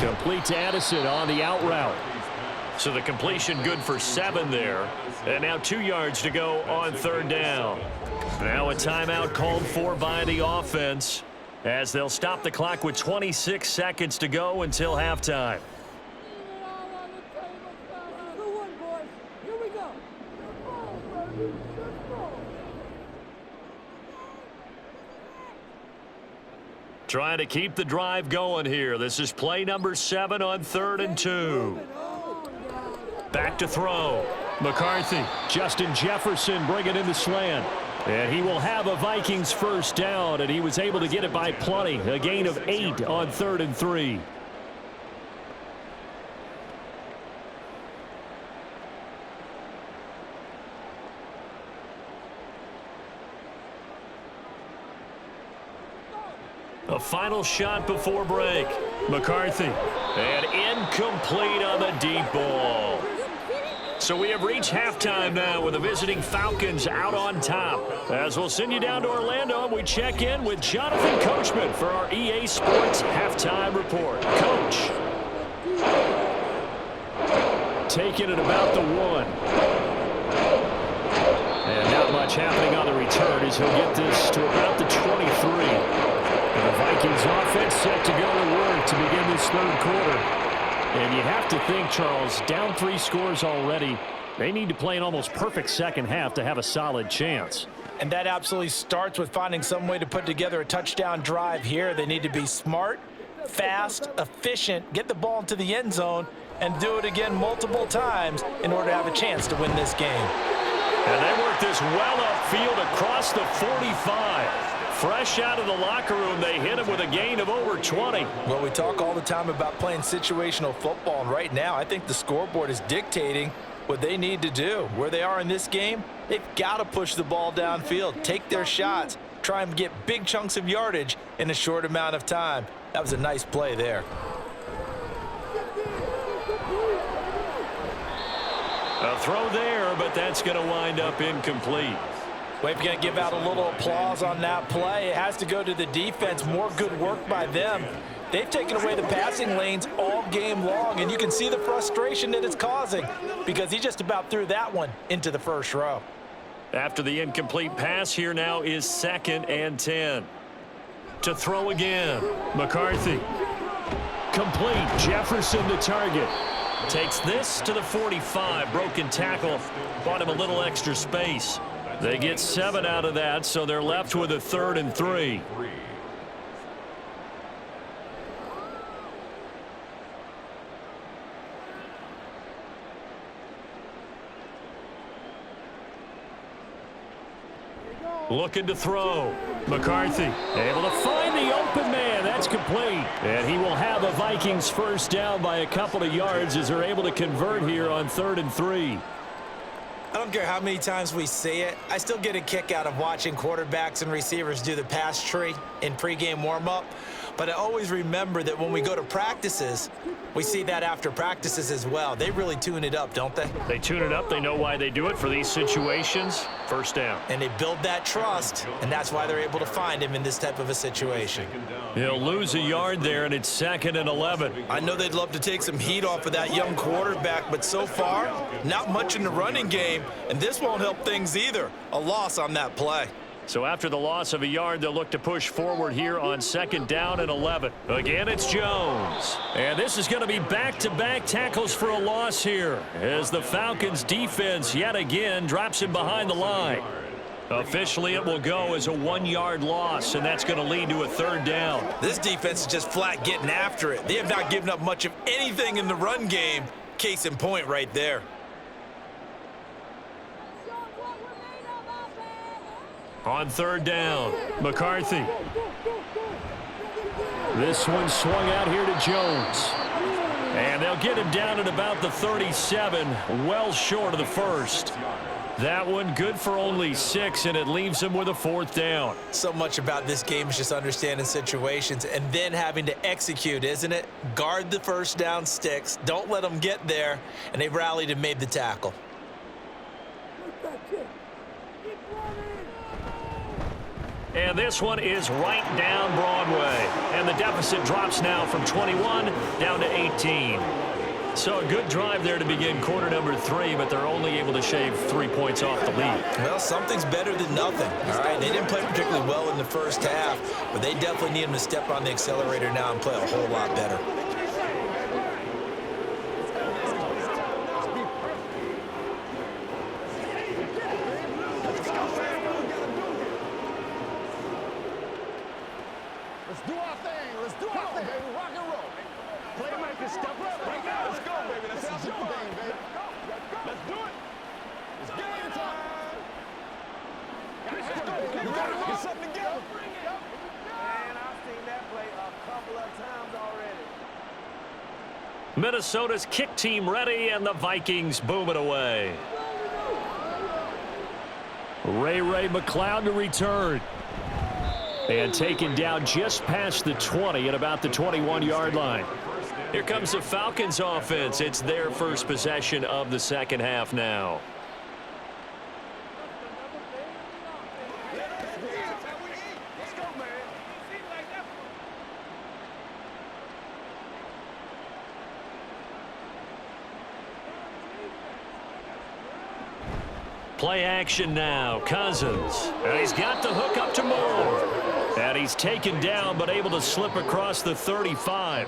Complete to Addison on the out route. So the completion good for 7 there. And now 2 yards to go on 3rd down. Now a timeout called for by the offense as they'll stop the clock with 26 seconds to go until halftime. Trying to keep the drive going here. This is play number 7 on 3rd and 2. Back to throw. McCarthy. Justin Jefferson bringing in the slant. And he will have a Vikings first down, and he was able to get it by plenty. A gain of 8 on 3rd and 3. A final shot before break. McCarthy. And incomplete on the deep ball. So we have reached halftime now with the visiting Falcons out on top. As we'll send you down to Orlando, we check in with Jonathan Coachman for our EA Sports Halftime Report. Coach. Taking it about the 1. And not much happening on the return as he'll get this to about the 23. And the Vikings offense set to go to work to begin this 3rd quarter. And you have to think, Charles, down 3 scores already. They need to play an almost perfect second half to have a solid chance. And that absolutely starts with finding some way to put together a touchdown drive here. They need to be smart, fast, efficient, get the ball into the end zone, and do it again multiple times in order to have a chance to win this game. And they work this well upfield across the 45. Fresh out of the locker room, they hit him with a gain of over 20. Well, we talk all the time about playing situational football, and right now I think the scoreboard is dictating what they need to do. Where they are in this game, they've got to push the ball downfield, take their shots, try and get big chunks of yardage in a short amount of time. That was a nice play there. A throw there, but that's going to wind up incomplete. We're going to give out a little applause on that play. It has to go to the defense. More good work by them. They've taken away the passing lanes all game long, and you can see the frustration that it's causing because he just about threw that one into the first row. After the incomplete pass, here now is 2nd and 10. To throw again. McCarthy. Complete. Jefferson the target. Takes this to the 45. Broken tackle. Bought him a little extra space. They get 7 out of that, so they're left with a 3rd and 3. Looking to throw. McCarthy able to find the open man. That's complete. And he will have a Vikings first down by a couple of yards as they're able to convert here on 3rd and 3. I don't care how many times we see it. I still get a kick out of watching quarterbacks and receivers do the pass tree in pregame warm-up. But I always remember that when we go to practices, we see that after practices as well. They really tune it up, don't they? They tune it up. They know why they do it for these situations. First down. And they build that trust, and that's why they're able to find him in this type of a situation. He'll lose a yard there, and it's 2nd and 11. I know they'd love to take some heat off of that young quarterback, but so far, not much in the running game, and this won't help things either. A loss on that play. So after the loss of a yard, they'll look to push forward here on 2nd down and 11. Again, it's Jones. And this is going to be back-to-back tackles for a loss here as the Falcons defense yet again drops him behind the line. Officially, it will go as a 1-yard loss, and that's going to lead to a 3rd down. This defense is just flat getting after it. They have not given up much of anything in the run game. Case in point right there. On third down, McCarthy. This one swung out here to Jones. And they'll get him down at about the 37, well short of the first. That one good for only 6, and it leaves him with a 4th down. So much about this game is just understanding situations and then having to execute, isn't it? Guard the first down sticks. Don't let them get there. And they rallied and made the tackle. And this one is right down Broadway. And the deficit drops now from 21 down to 18. So a good drive there to begin quarter number 3, but they're only able to shave 3 points off the lead. Well, something's better than nothing. All right, they didn't play particularly well in the first half, but they definitely need them to step on the accelerator now and play a whole lot better. Let's do our thing. Let's do our thing, baby. Rock and roll. Playmaker, step up right now. Let's go, baby. This is your thing, baby. Let's do it. It's game time. Let's go. You gotta get something together. Man, I've seen that play a couple of times already. Minnesota's kick team ready, and the Vikings boom it away. Ray McLeod to return. And taken down just past the 20 at about the 21-yard line. Here comes the Falcons offense. It's their first possession of the second half now. Play action now. Cousins. And he's got the hook up to Moore. And he's taken down but able to slip across the 35.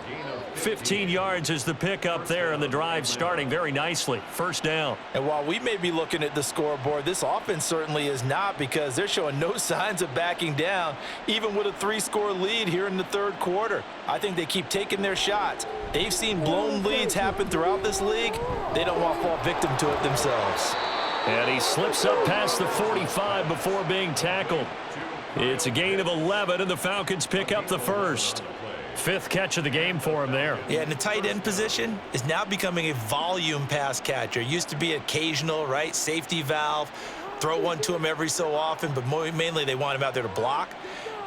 15 yards is the pickup there, and the drive starting very nicely. First down. And while we may be looking at the scoreboard, this offense certainly is not, because they're showing no signs of backing down, even with a 3-score lead here in the third quarter. I think they keep taking their shots. They've seen blown leads happen throughout this league. They don't want to fall victim to it themselves. And he slips up past the 45 before being tackled. It's a gain of 11, and the Falcons pick up the first. 5th catch of the game for him there. Yeah, and the tight end position is now becoming a volume pass catcher. Used to be occasional, right? Safety valve. Throw one to him every so often, but mainly they want him out there to block.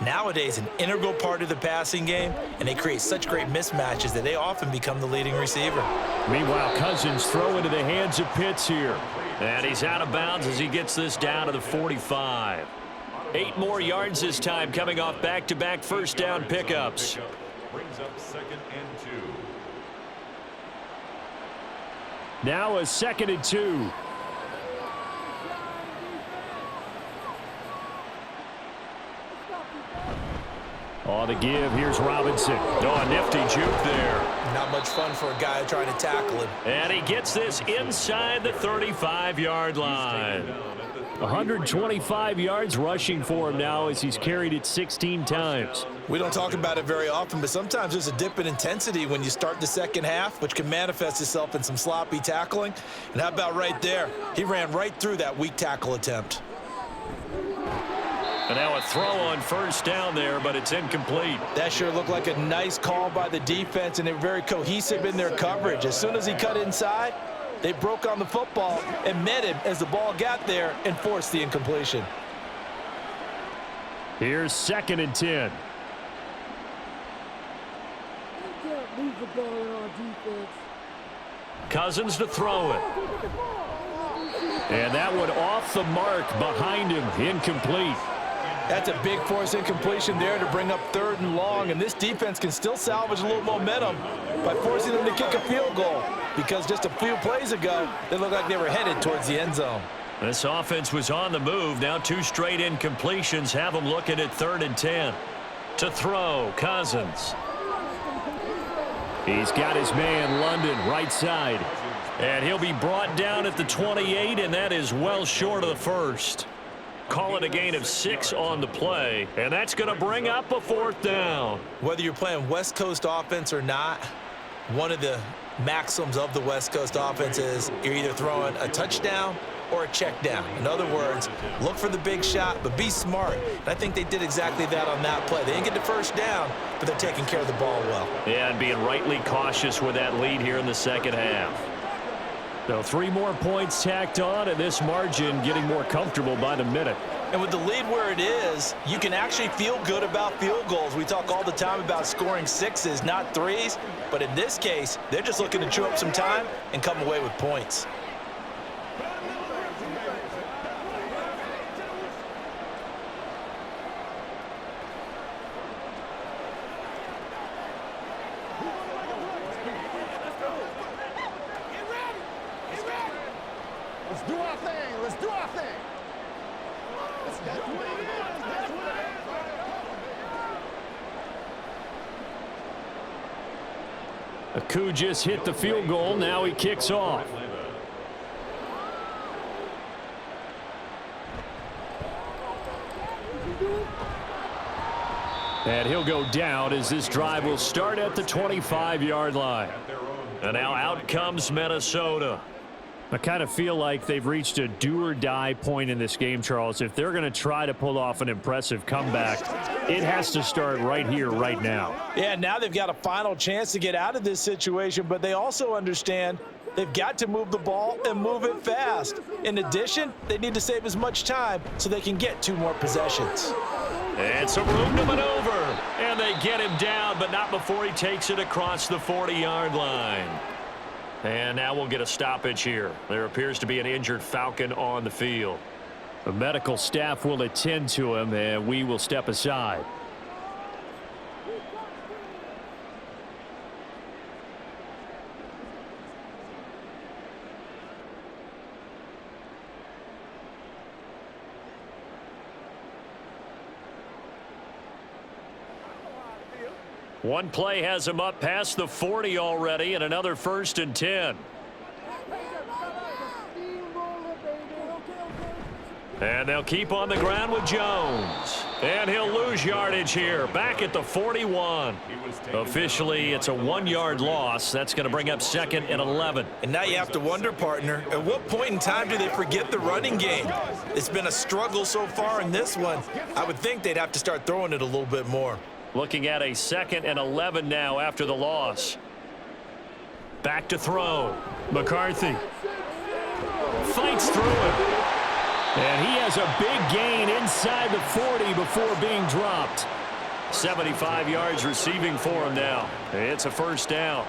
Nowadays, an integral part of the passing game, and they create such great mismatches that they often become the leading receiver. Meanwhile, Cousins throw into the hands of Pitts here. And he's out of bounds as he gets this down to the 45. 8 more yards this time, coming off back-to-back first down pickups. Brings up 2nd and 2. Now a 2nd and 2. On the give, here's Robinson. Oh, a nifty juke there. Not much fun for a guy trying to tackle him. And he gets this inside the 35-yard line. 125 yards rushing for him now as he's carried it 16 times. We don't talk about it very often, but sometimes there's a dip in intensity when you start the second half, which can manifest itself in some sloppy tackling. And how about right there? He ran right through that weak tackle attempt. And now a throw on first down there, but it's incomplete. That sure looked like a nice call by the defense, and they were very cohesive in their coverage. As soon as he cut inside, they broke on the football and met him as the ball got there and forced the incompletion. Here's 2nd and 10. Cousins to throw it. And that one off the mark behind him, incomplete. That's a big force incompletion there to bring up 3rd and long, and this defense can still salvage a little momentum by forcing them to kick a field goal, because just a few plays ago, they looked like they were headed towards the end zone. This offense was on the move. Now 2 straight incompletions have them looking at 3rd and 10. To throw, Cousins. He's got his man, London, right side. And he'll be brought down at the 28, and that is well short of the first. Call it a gain of 6 on the play, and that's going to bring up a 4th down. Whether you're playing West Coast offense or not, one of the maxims of the West Coast offense is you're either throwing a touchdown or a check down. In other words, look for the big shot, but be smart. And I think they did exactly that on that play. They didn't get the first down, but they're taking care of the ball well. Yeah, and being rightly cautious with that lead here in the second half. So 3 more points tacked on, and this margin getting more comfortable by the minute. And with the lead where it is, you can actually feel good about field goals. We talk all the time about scoring 6s, not 3s. But in this case, they're just looking to chew up some time and come away with points. Let's do our thing. Let's do our thing. Aku just hit the field goal. Now he kicks off. And he'll go down as this drive will start at the 25-yard line. And now out comes Minnesota. I kind of feel like they've reached a do-or-die point in this game, Charles. If they're going to try to pull off an impressive comeback, it has to start right here, right now. Yeah, now they've got a final chance to get out of this situation, but they also understand they've got to move the ball and move it fast. In addition, they need to save as much time so they can get 2 more possessions. And some room to maneuver. And they get him down, but not before he takes it across the 40-yard line. And now we'll get a stoppage here. There appears to be an injured Falcon on the field. The medical staff will attend to him, and we will step aside. One play has him up past the 40 already, and another 1st and 10. And they'll keep on the ground with Jones. And he'll lose yardage here, back at the 41. Officially, it's a 1-yard loss. That's going to bring up 2nd and 11. And now you have to wonder, partner, at what point in time do they forget the running game? It's been a struggle so far in this one. I would think they'd have to start throwing it a little bit more. Looking at a 2nd and 11 now after the loss. Back to throw. McCarthy fights through it. And he has a big gain inside the 40 before being dropped. 75 yards receiving for him now. It's a 1st down.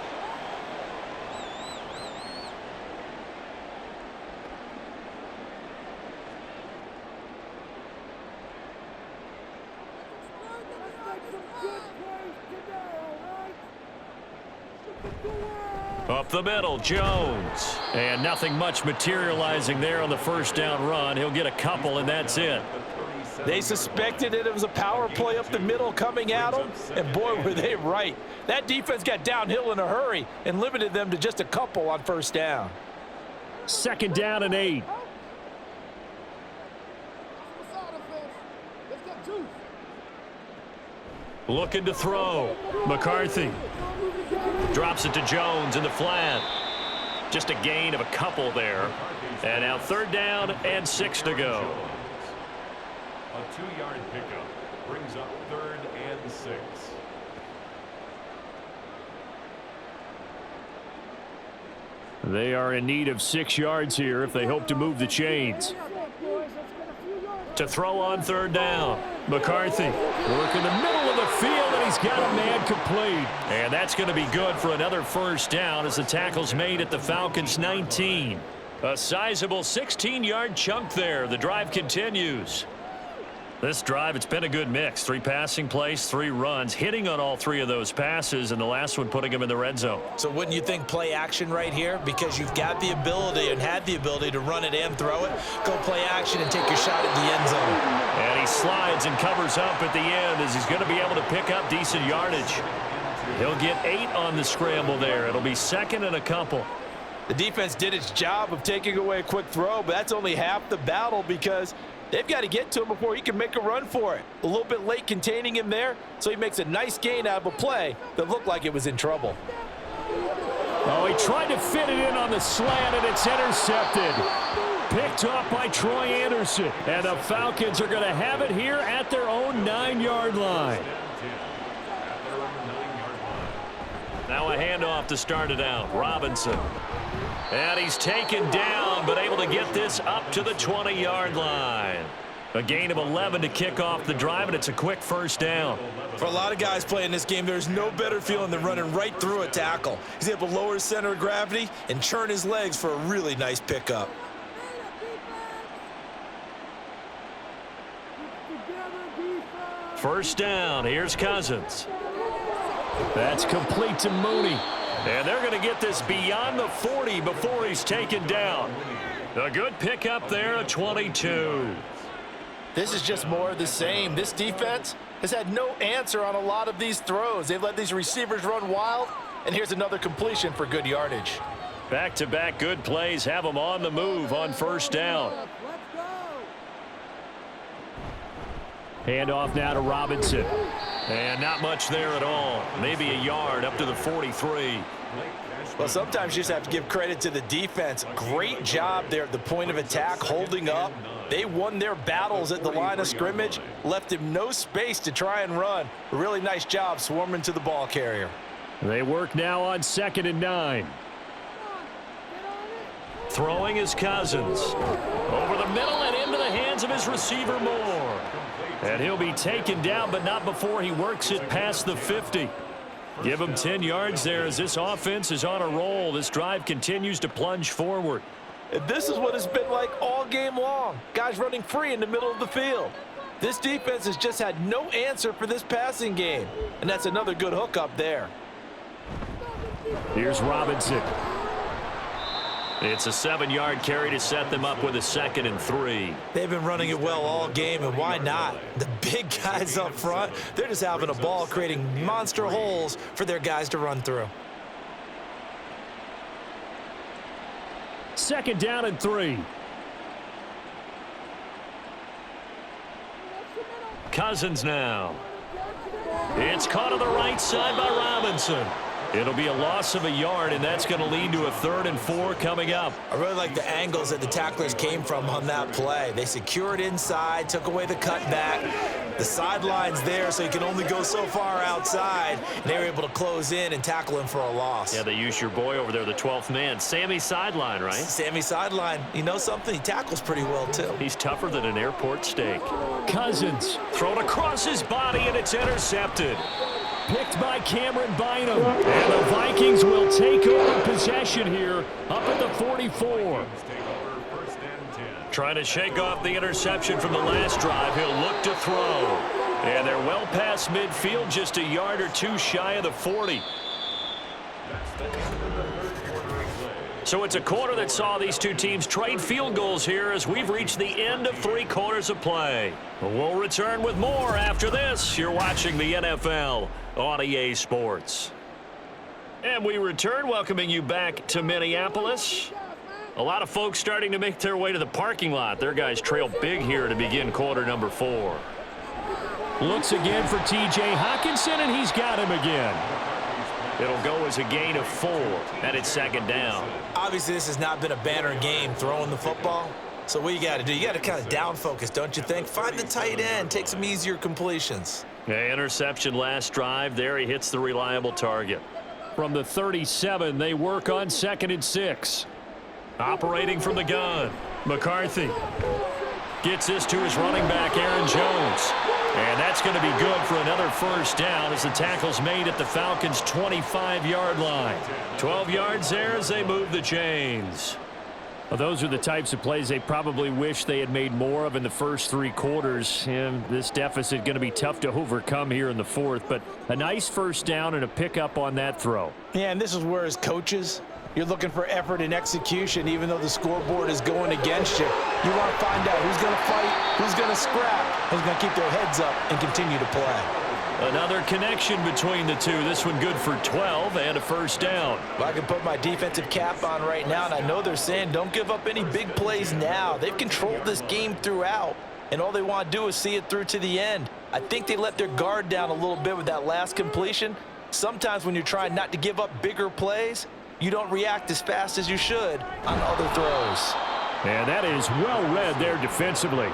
Up the middle, Jones. And nothing much materializing there on the 1st down run. He'll get a couple, and that's it. They suspected it was a power play up the middle coming at them, and boy, were they right. That defense got downhill in a hurry and limited them to just a couple on 1st down. 2nd down and 8. Looking to throw. McCarthy drops it to Jones in the flat. Just a gain of a couple there. And now 3rd down and 6 to go. A 2-yard pickup brings up 3rd and 6. They are in need of 6 yards here if they hope to move the chains. To throw on 3rd down. McCarthy working the middle of the field, and he's got a man complete. And that's going to be good for another 1st down as the tackle's made at the Falcons 19. A sizable 16-yard chunk there. The drive continues. This drive, it's been a good mix. 3 passing plays, 3 runs, hitting on all 3 of those passes, and the last one putting him in the red zone. So wouldn't you think play action right here? Because you've got the ability and had the ability to run it and throw it. Go play action and take your shot at the end zone. And he slides and covers up at the end as he's going to be able to pick up decent yardage. He'll get 8 on the scramble there. It'll be 2nd and a couple. The defense did its job of taking away a quick throw, but that's only half the battle because they've got to get to him before he can make a run for it. A little bit late containing him there, so he makes a nice gain out of a play that looked like it was in trouble. Oh, he tried to fit it in on the slant, and it's intercepted. Picked off by Troy Anderson. And the Falcons are going to have it here at their own 9-yard line. Now a handoff to start it out. Robinson. And he's taken down, but able to get this up to the 20-yard line. A gain of 11 to kick off the drive, and it's a quick first down. For a lot of guys playing this game, there's no better feeling than running right through a tackle. He's able to lower his center of gravity and churn his legs for a really nice pickup. First down. Here's Cousins. That's complete to Mooney. And they're going to get this beyond the 40 before he's taken down. A good pickup there, a 22. This is just more of the same. This defense has had no answer on a lot of these throws. They've let these receivers run wild, and here's another completion for good yardage. Back-to-back good plays have them on the move on first down. Handoff now to Robinson. And not much there at all. Maybe a yard up to the 43. Well, sometimes you just have to give credit to the defense. Great job there at the point of attack, holding up. They won their battles at the line of scrimmage, left him no space to try and run. A really nice job swarming to the ball carrier. They work now on 2nd and 9. Throwing is Cousins. Over the middle and into the hands of his receiver Moore. And he'll be taken down, but not before he works it past the 50. Give him 10 yards there as this offense is on a roll. This drive continues to plunge forward. And this is what it's been like all game long. Guys running free in the middle of the field. This defense has just had no answer for this passing game. And that's another good hookup there. Here's Robinson. It's a 7-yard carry to set them up with a 2nd and 3. They've been running it well all game, and why not? The big guys up front, they're just having a ball, creating monster holes for their guys to run through. 2nd down and 3. Cousins now. It's caught on the right side by Robinson. It'll be a loss of a yard, and that's going to lead to a 3rd and 4 coming up. I really like the angles that the tacklers came from on that play. They secured inside, took away the cutback. The sideline's there, so you can only go so far outside. And they were able to close in and tackle him for a loss. Yeah, they used your boy over there, the 12th man. Sammy Sideline, right? Sammy Sideline. You know something? He tackles pretty well, too. He's tougher than an airport steak. Cousins thrown across his body, and it's intercepted. Picked by Cameron Bynum. And the Vikings will take over possession here up at the 44. Trying to shake off the interception from the last drive. He'll look to throw. And they're well past midfield, just a yard or two shy of the 40. So it's a quarter that saw these two teams trade field goals here as we've reached the end of 3 quarters of play. We'll return with more after this. You're watching the NFL on EA Sports. And we return, welcoming you back to Minneapolis. A lot of folks starting to make their way to the parking lot. Their guys trail big here to begin quarter number 4. Looks again for T.J. Hockenson, and he's got him again. It'll go as a gain of 4, and it's 2nd down. Obviously, this has not been a banner game throwing the football. So what you got to do, you got to kind of down focus, don't you think? Find the tight end, take some easier completions. Yeah, interception last drive. There he hits the reliable target. From the 37, they work on 2nd and 6. Operating from the gun, McCarthy gets this to his running back, Aaron Jones. And that's going to be good for another first down as the tackle's made at the Falcons' 25-yard line. 12 yards there as they move the chains. Well, those are the types of plays they probably wish they had made more of in the first 3 quarters. And this deficit going to be tough to overcome here in the 4th. But a nice first down and a pickup on that throw. Yeah, and this is where as coaches, you're looking for effort and execution even though the scoreboard is going against you. You want to find out who's going to fight, who's going to scrap, who's going to keep their heads up and continue to play. Another connection between the two. This one good for 12 and a first down. Well, I can put my defensive cap on right now, and I know they're saying don't give up any big plays now. They've controlled this game throughout, and all they want to do is see it through to the end. I think they let their guard down a little bit with that last completion. Sometimes when you're trying not to give up bigger plays, you don't react as fast as you should on other throws. And that is well read there defensively.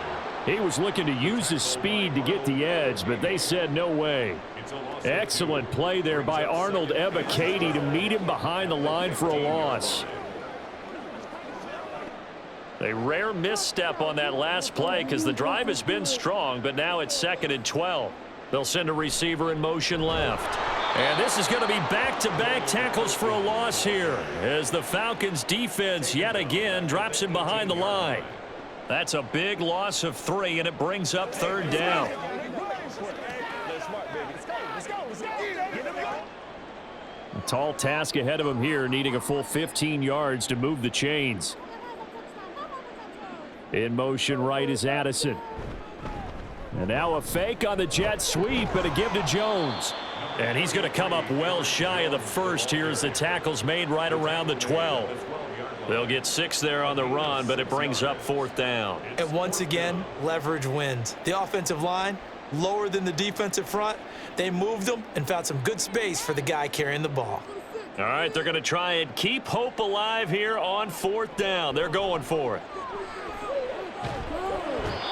He was looking to use his speed to get the edge, but they said no way. Excellent play there by Arnold Ebiketie to meet him behind the line for a loss. A rare misstep on that last play because the drive has been strong, but now it's 2nd and 12. They'll send a receiver in motion left. And this is going to be back-to-back tackles for a loss here as the Falcons defense yet again drops him behind the line. That's a big loss of 3, and it brings up 3rd down. A tall task ahead of him here, needing a full 15 yards to move the chains. In motion right is Addison. And now a fake on the jet sweep and a give to Jones. And he's going to come up well shy of the first here as the tackle's made right around the 12. They'll get 6 there on the run, but it brings up 4th down. And once again, leverage wins. The offensive line, lower than the defensive front. They moved them and found some good space for the guy carrying the ball. All right, they're going to try and keep hope alive here on 4th down. They're going for it.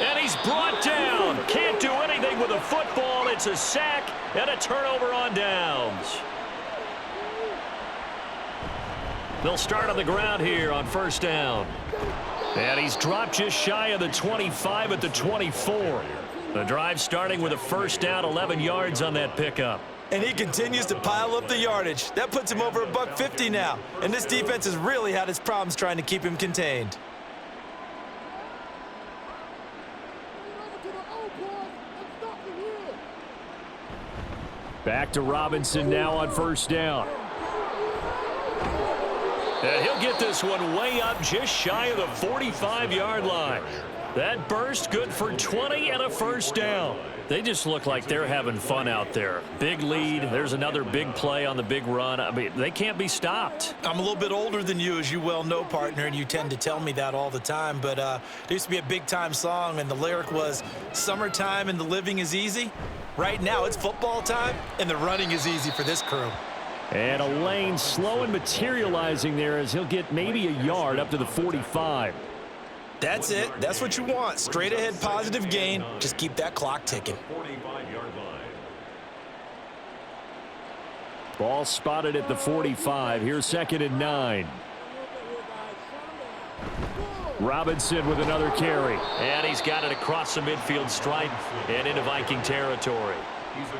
And he's brought down. Can't do anything with a football. It's a sack and a turnover on downs. They'll start on the ground here on 1st down. And he's dropped just shy of the 25 at the 24. The drive starting with a 1st down, 11 yards on that pickup. And he continues to pile up the yardage. That puts him over $150 now. And this defense has really had its problems trying to keep him contained. Back to Robinson now on 1st down. And he'll get this one way up just shy of the 45-yard line. That burst good for 20 and a 1st down. They just look like they're having fun out there. Big lead. There's another big play on the big run. I mean, they can't be stopped. I'm a little bit older than you, as you well know, partner, and you tend to tell me that all the time. But there used to be a big-time song, and the lyric was, "Summertime and the living is easy." Right now, it's football time, and the running is easy for this crew. And a lane slow and materializing there as he'll get maybe a yard up to the 45. That's it. That's what you want. Straight ahead positive gain. Just keep that clock ticking. 45-yard line. Ball spotted at the 45. Here's 2nd and 9. Robinson with another carry. And he's got it across the midfield stripe and into Viking territory.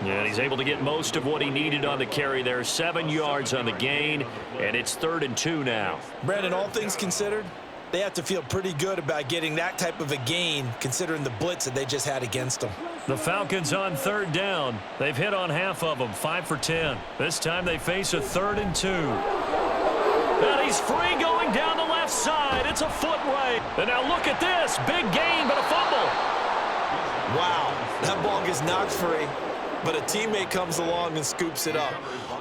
And he's able to get most of what he needed on the carry there. 7 yards on the gain, and it's 3rd and 2 now. Brandon, all things considered, they have to feel pretty good about getting that type of a gain considering the blitz that they just had against them. The Falcons on 3rd down. They've hit on half of them, 5 for 10. This time they face a 3rd and 2. And he's free going down the left side. It's a foot right. And now look at this. Big gain, but a fumble. Wow, that ball gets knocked free, but a teammate comes along and scoops it up.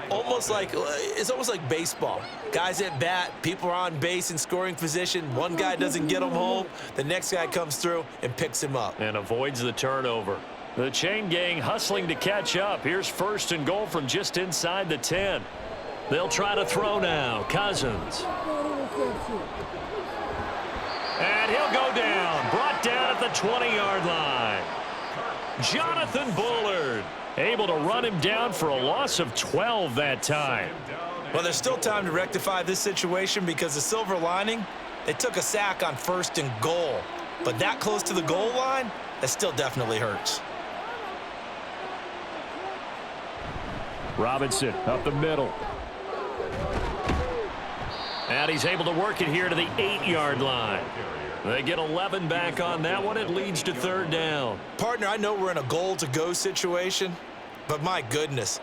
It's almost like baseball. Guys at bat, people are on base in scoring position. One guy doesn't get him home. The next guy comes through and picks him up. And avoids the turnover. The chain gang hustling to catch up. Here's 1st and goal from just inside the 10. They'll try to throw now. Cousins. And he'll go down. Brought down at the 20-yard line. Jonathan Bullard able to run him down for a loss of 12 that time. Well, there's still time to rectify this situation because the silver lining, they took a sack on 1st and goal. But that close to the goal line, that still definitely hurts. Robinson up the middle. And he's able to work it here to the 8-yard line. They get 11 back on that one. It leads to 3rd down. Partner, I know we're in a goal-to-go situation, but my goodness,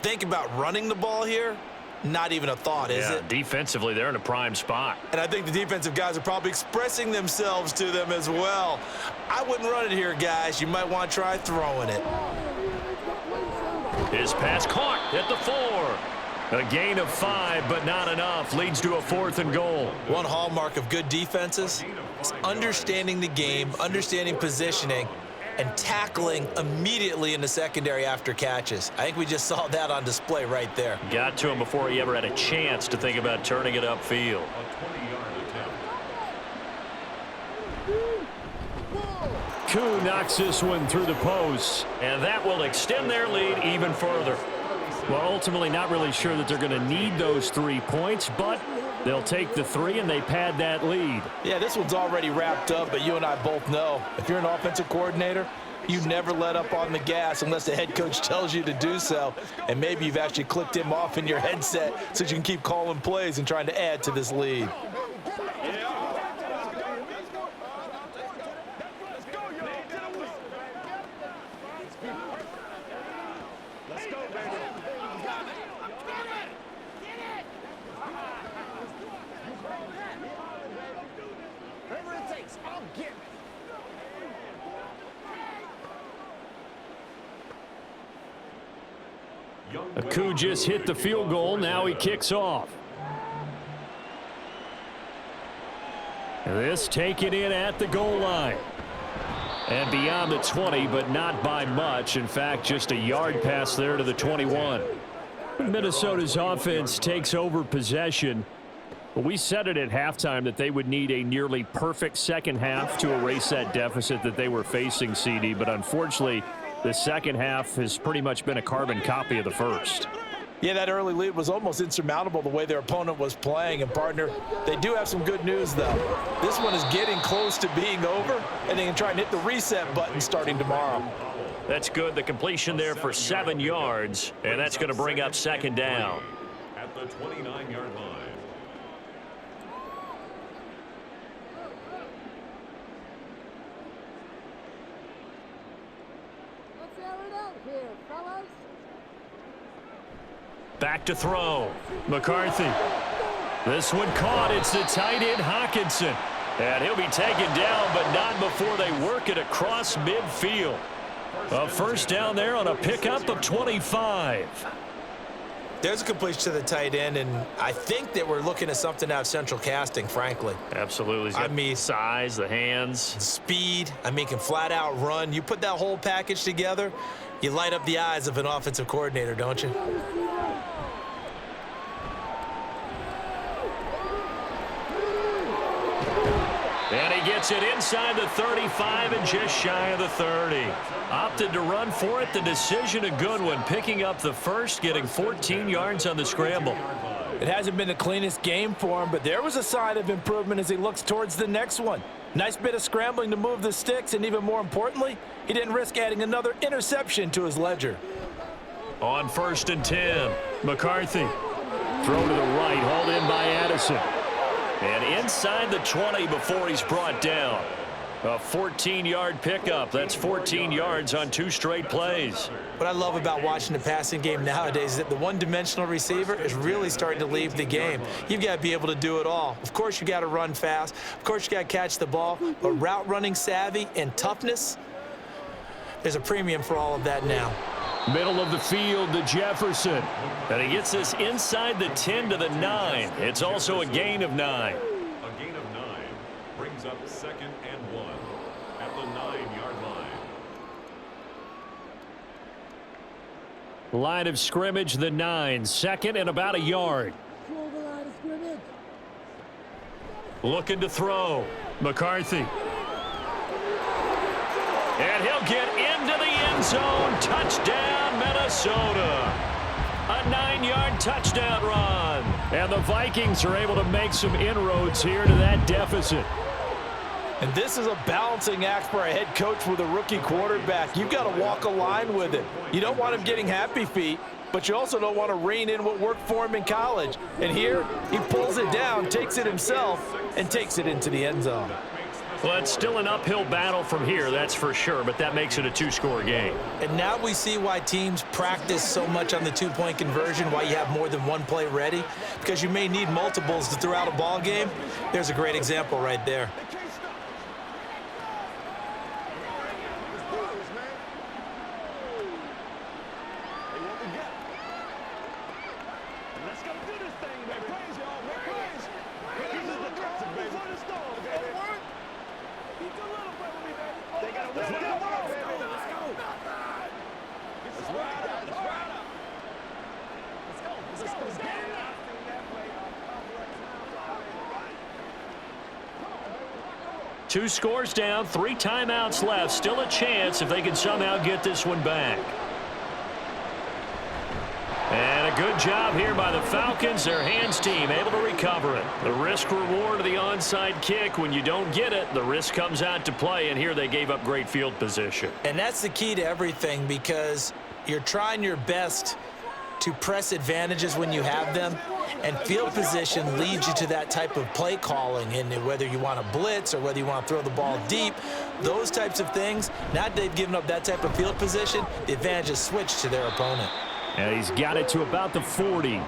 think about running the ball here. Not even a thought, is it? Defensively, they're in a prime spot. And I think the defensive guys are probably expressing themselves to them as well. I wouldn't run it here, guys. You might want to try throwing it. His pass caught at the 4. A gain of 5, but not enough. Leads to a 4th and goal. One hallmark of good defenses is understanding the game, understanding positioning, and tackling immediately in the secondary after catches. I think we just saw that on display right there. Got to him before he ever had a chance to think about turning it upfield. Koo knocks this one through the post, and that will extend their lead even further. Well, ultimately not really sure that they're going to need those 3 points, but they'll take the 3 and they pad that lead. Yeah, this one's already wrapped up, but you and I both know if you're an offensive coordinator, you never let up on the gas unless the head coach tells you to do so. And maybe you've actually clicked him off in your headset so you can keep calling plays and trying to add to this lead. Koo just hit the field goal. Now he kicks off. This taken in at the goal line. And beyond the 20, but not by much. In fact, just a yard pass there to the 21. Minnesota's offense takes over possession. We said it at halftime that they would need a nearly perfect second half to erase that deficit that they were facing, CD. But unfortunately, the second half has pretty much been a carbon copy of the first. Yeah, that early lead was almost insurmountable the way their opponent was playing. And, partner, they do have some good news, though. This one is getting close to being over, and they can try and hit the reset button starting tomorrow. That's good. The completion there for 7 yards, and that's going to bring up second down. At the 29-yard line. Back to throw. McCarthy. This one caught. It's the tight end Hawkinson. And he'll be taken down, but not before they work it across midfield. A first down there on a pickup of 25. There's a completion to the tight end, and I think that we're looking at something out of central casting, frankly. Absolutely. He's got the size, the hands. Speed. I mean, can flat out run. You put that whole package together, you light up the eyes of an offensive coordinator, don't you? And he gets it inside the 35 and just shy of the 30. Opted to run for it. The decision a good one. Picking up the first, getting 14 yards on the scramble. It hasn't been the cleanest game for him, but there was a sign of improvement as he looks towards the next one. Nice bit of scrambling to move the sticks, and even more importantly, he didn't risk adding another interception to his ledger. On 1st and 10, McCarthy. Throw to the right, hauled in by Addison. And inside the 20 before he's brought down. A 14-yard pickup. That's 14 yards on 2 straight plays. What I love about watching the passing game nowadays is that the one-dimensional receiver is really starting to leave the game. You've got to be able to do it all. Of course, you got to run fast. Of course, you got to catch the ball. But route running savvy and toughness, there's a premium for all of that now. Middle of the field to Jefferson. And he gets this inside the 10 to the 9. It's also a gain of 9. A gain of 9 brings up 2nd and 1 at the 9-yard line. Line of scrimmage, the 9. 2nd and about a yard. Looking to throw. McCarthy. And he'll get into the end zone. Touchdown, Minnesota. A 9-yard touchdown run. And the Vikings are able to make some inroads here to that deficit. And this is a balancing act for a head coach with a rookie quarterback. You've got to walk a line with it. You don't want him getting happy feet, but you also don't want to rein in what worked for him in college. And here, he pulls it down, takes it himself, and takes it into the end zone. Well, it's still an uphill battle from here, that's for sure, but that makes it a 2-score game. And now we see why teams practice so much on the 2-point conversion, why you have more than one play ready, because you may need multiples to throw out a ball game. There's a great example right there. 2 scores down, 3 timeouts left. Still a chance if they can somehow get this one back. And a good job here by the Falcons. Their hands team able to recover it. The risk reward of the onside kick. When you don't get it, the risk comes out to play, and here they gave up great field position. And that's the key to everything, because you're trying your best to press advantages when you have them, and field position leads you to that type of play calling. And whether you want to blitz or whether you want to throw the ball deep, those types of things, now that they've given up that type of field position, the advantage is switched to their opponent. And he's got it to about the 40.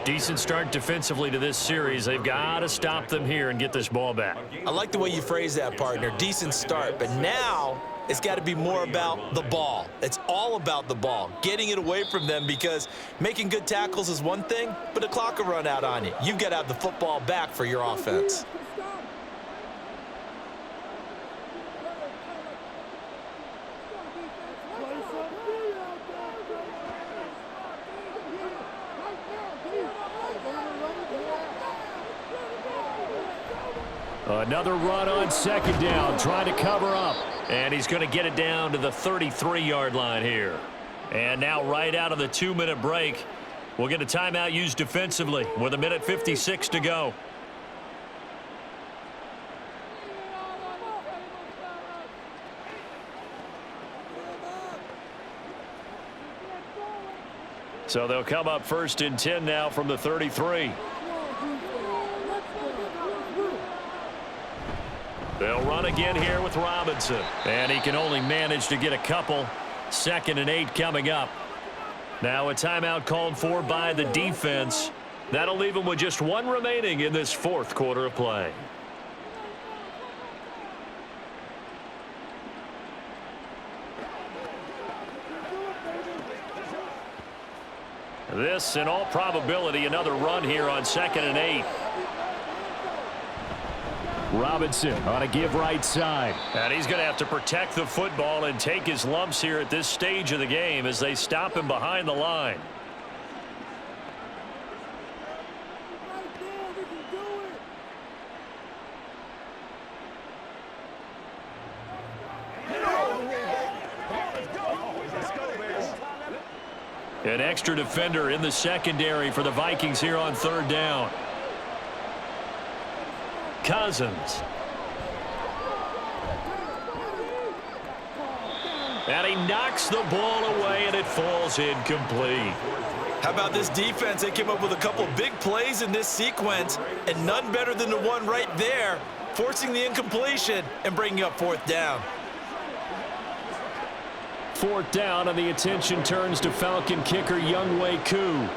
Decent start defensively to this series. They've got to stop them here and get this ball back. I like the way you phrase that, partner. Decent start, but now it's got to be more about the ball. It's all about the ball, getting it away from them, because making good tackles is one thing, but the clock will run out on you. You've got to have the football back for your offense. Another run on second down, trying to cover up. And he's going to get it down to the 33-yard line here. And now right out of the 2-minute break, we'll get a timeout used defensively with 1:56 to go. So they'll come up 1st and 10 now from the 33. They'll run again here with Robinson. And he can only manage to get a couple. 2nd and 8 coming up. Now a timeout called for by the defense. That'll leave him with just 1 remaining in this 4th quarter of play. This, in all probability, another run here on 2nd and 8. Robinson on a give right side. And he's going to have to protect the football and take his lumps here at this stage of the game as they stop him behind the line. An extra defender in the secondary for the Vikings here on 3rd down. Cousins. And he knocks the ball away, and it falls incomplete. How about this defense? They came up with a couple big plays in this sequence, and none better than the one right there, forcing the incompletion and bringing up 4th down. 4th down, and the attention turns to Falcon kicker Younghoe Koo.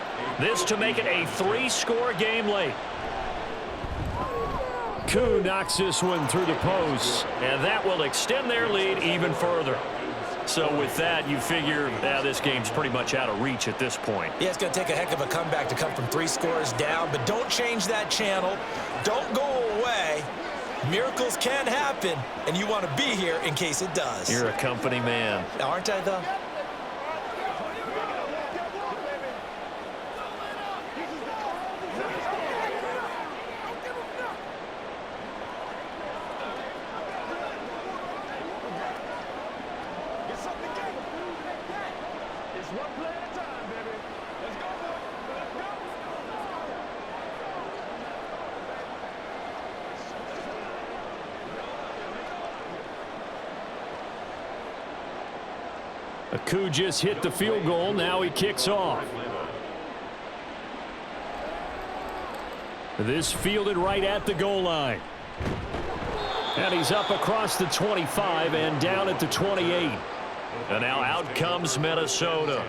This to make it a 3-score game late. Koo knocks this one through the post, and that will extend their lead even further. So with that, you figure this game's pretty much out of reach at this point. Yeah, it's going to take a heck of a comeback to come from 3 scores down, but don't change that channel. Don't go away. Miracles can happen, and you want to be here in case it does. You're a company man. Aren't I, though? Koo just hit the field goal. Now he kicks off. This fielded right at the goal line. And he's up across the 25 and down at the 28. And now out comes Minnesota.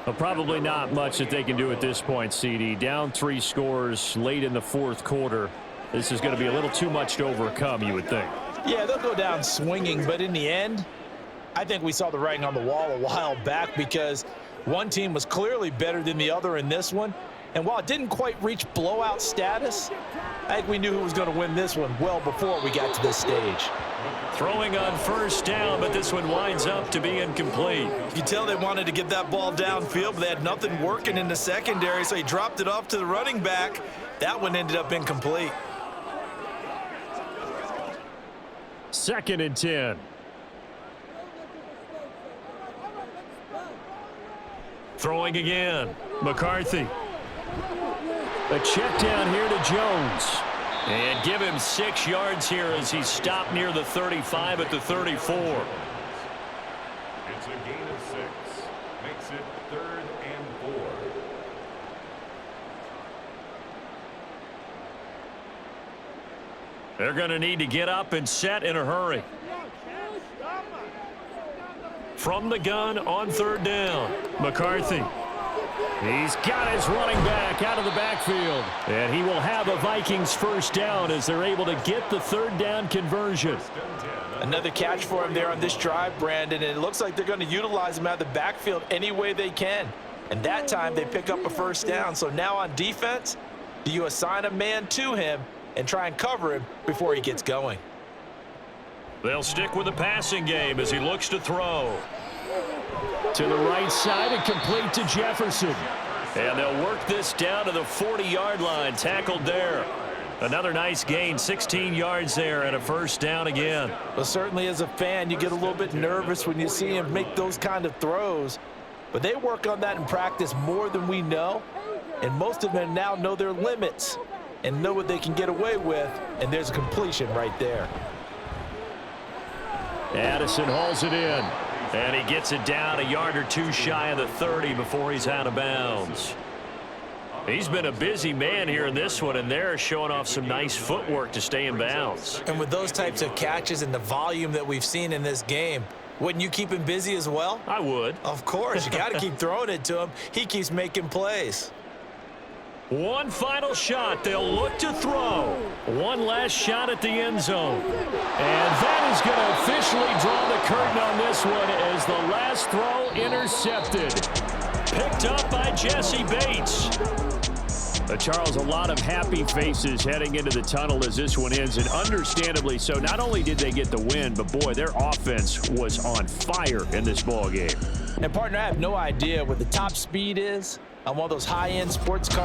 Well, probably not much that they can do at this point, CD. Down 3 scores late in the 4th quarter. This is going to be a little too much to overcome, you would think. Yeah, they'll go down swinging, but in the end, I think we saw the writing on the wall a while back, because one team was clearly better than the other in this one. And while it didn't quite reach blowout status, I think we knew who was going to win this one well before we got to this stage. Throwing on 1st down, but this one winds up to be incomplete. You can tell they wanted to get that ball downfield, but they had nothing working in the secondary, so he dropped it off to the running back. That one ended up incomplete. 2nd and 10. Throwing again. McCarthy. A check down here to Jones. And give him 6 yards here as he stopped near the 35 at the 34. It's a gain of 6. Makes it 3rd and 4. They're going to need to get up and set in a hurry. From the gun on 3rd down. McCarthy. He's got his running back out of the backfield. And he will have a Vikings 1st down as they're able to get the 3rd down conversion. Another catch for him there on this drive, Brandon, and it looks like they're going to utilize him out of the backfield any way they can. And that time they pick up a 1st down. So now on defense, do you assign a man to him and try and cover him before he gets going? They'll stick with the passing game as he looks to throw. To the right side and complete to Jefferson. And they'll work this down to the 40-yard line. Tackled there. Another nice gain, 16 yards there and a 1st down again. Well, certainly as a fan, you get a little bit nervous when you see him make those kind of throws. But they work on that in practice more than we know. And most of them now know their limits and know what they can get away with. And there's a completion right there. Addison hauls it in. And he gets it down a yard or 2 shy of the 30 before he's out of bounds. He's been a busy man here in this one, and they're showing off some nice footwork to stay in bounds. And with those types of catches and the volume that we've seen in this game, wouldn't you keep him busy as well? I would. Of course. You got to keep throwing it to him. He keeps making plays. One final shot. They'll look to throw. One last shot at the end zone. And that is going to officially draw the curtain on this one as the last throw intercepted. Picked up by Jesse Bates. Charles, a lot of happy faces heading into the tunnel as this one ends, and understandably so. Not only did they get the win, but boy, their offense was on fire in this ball game. And partner, I have no idea what the top speed is on one of those high-end sports cars.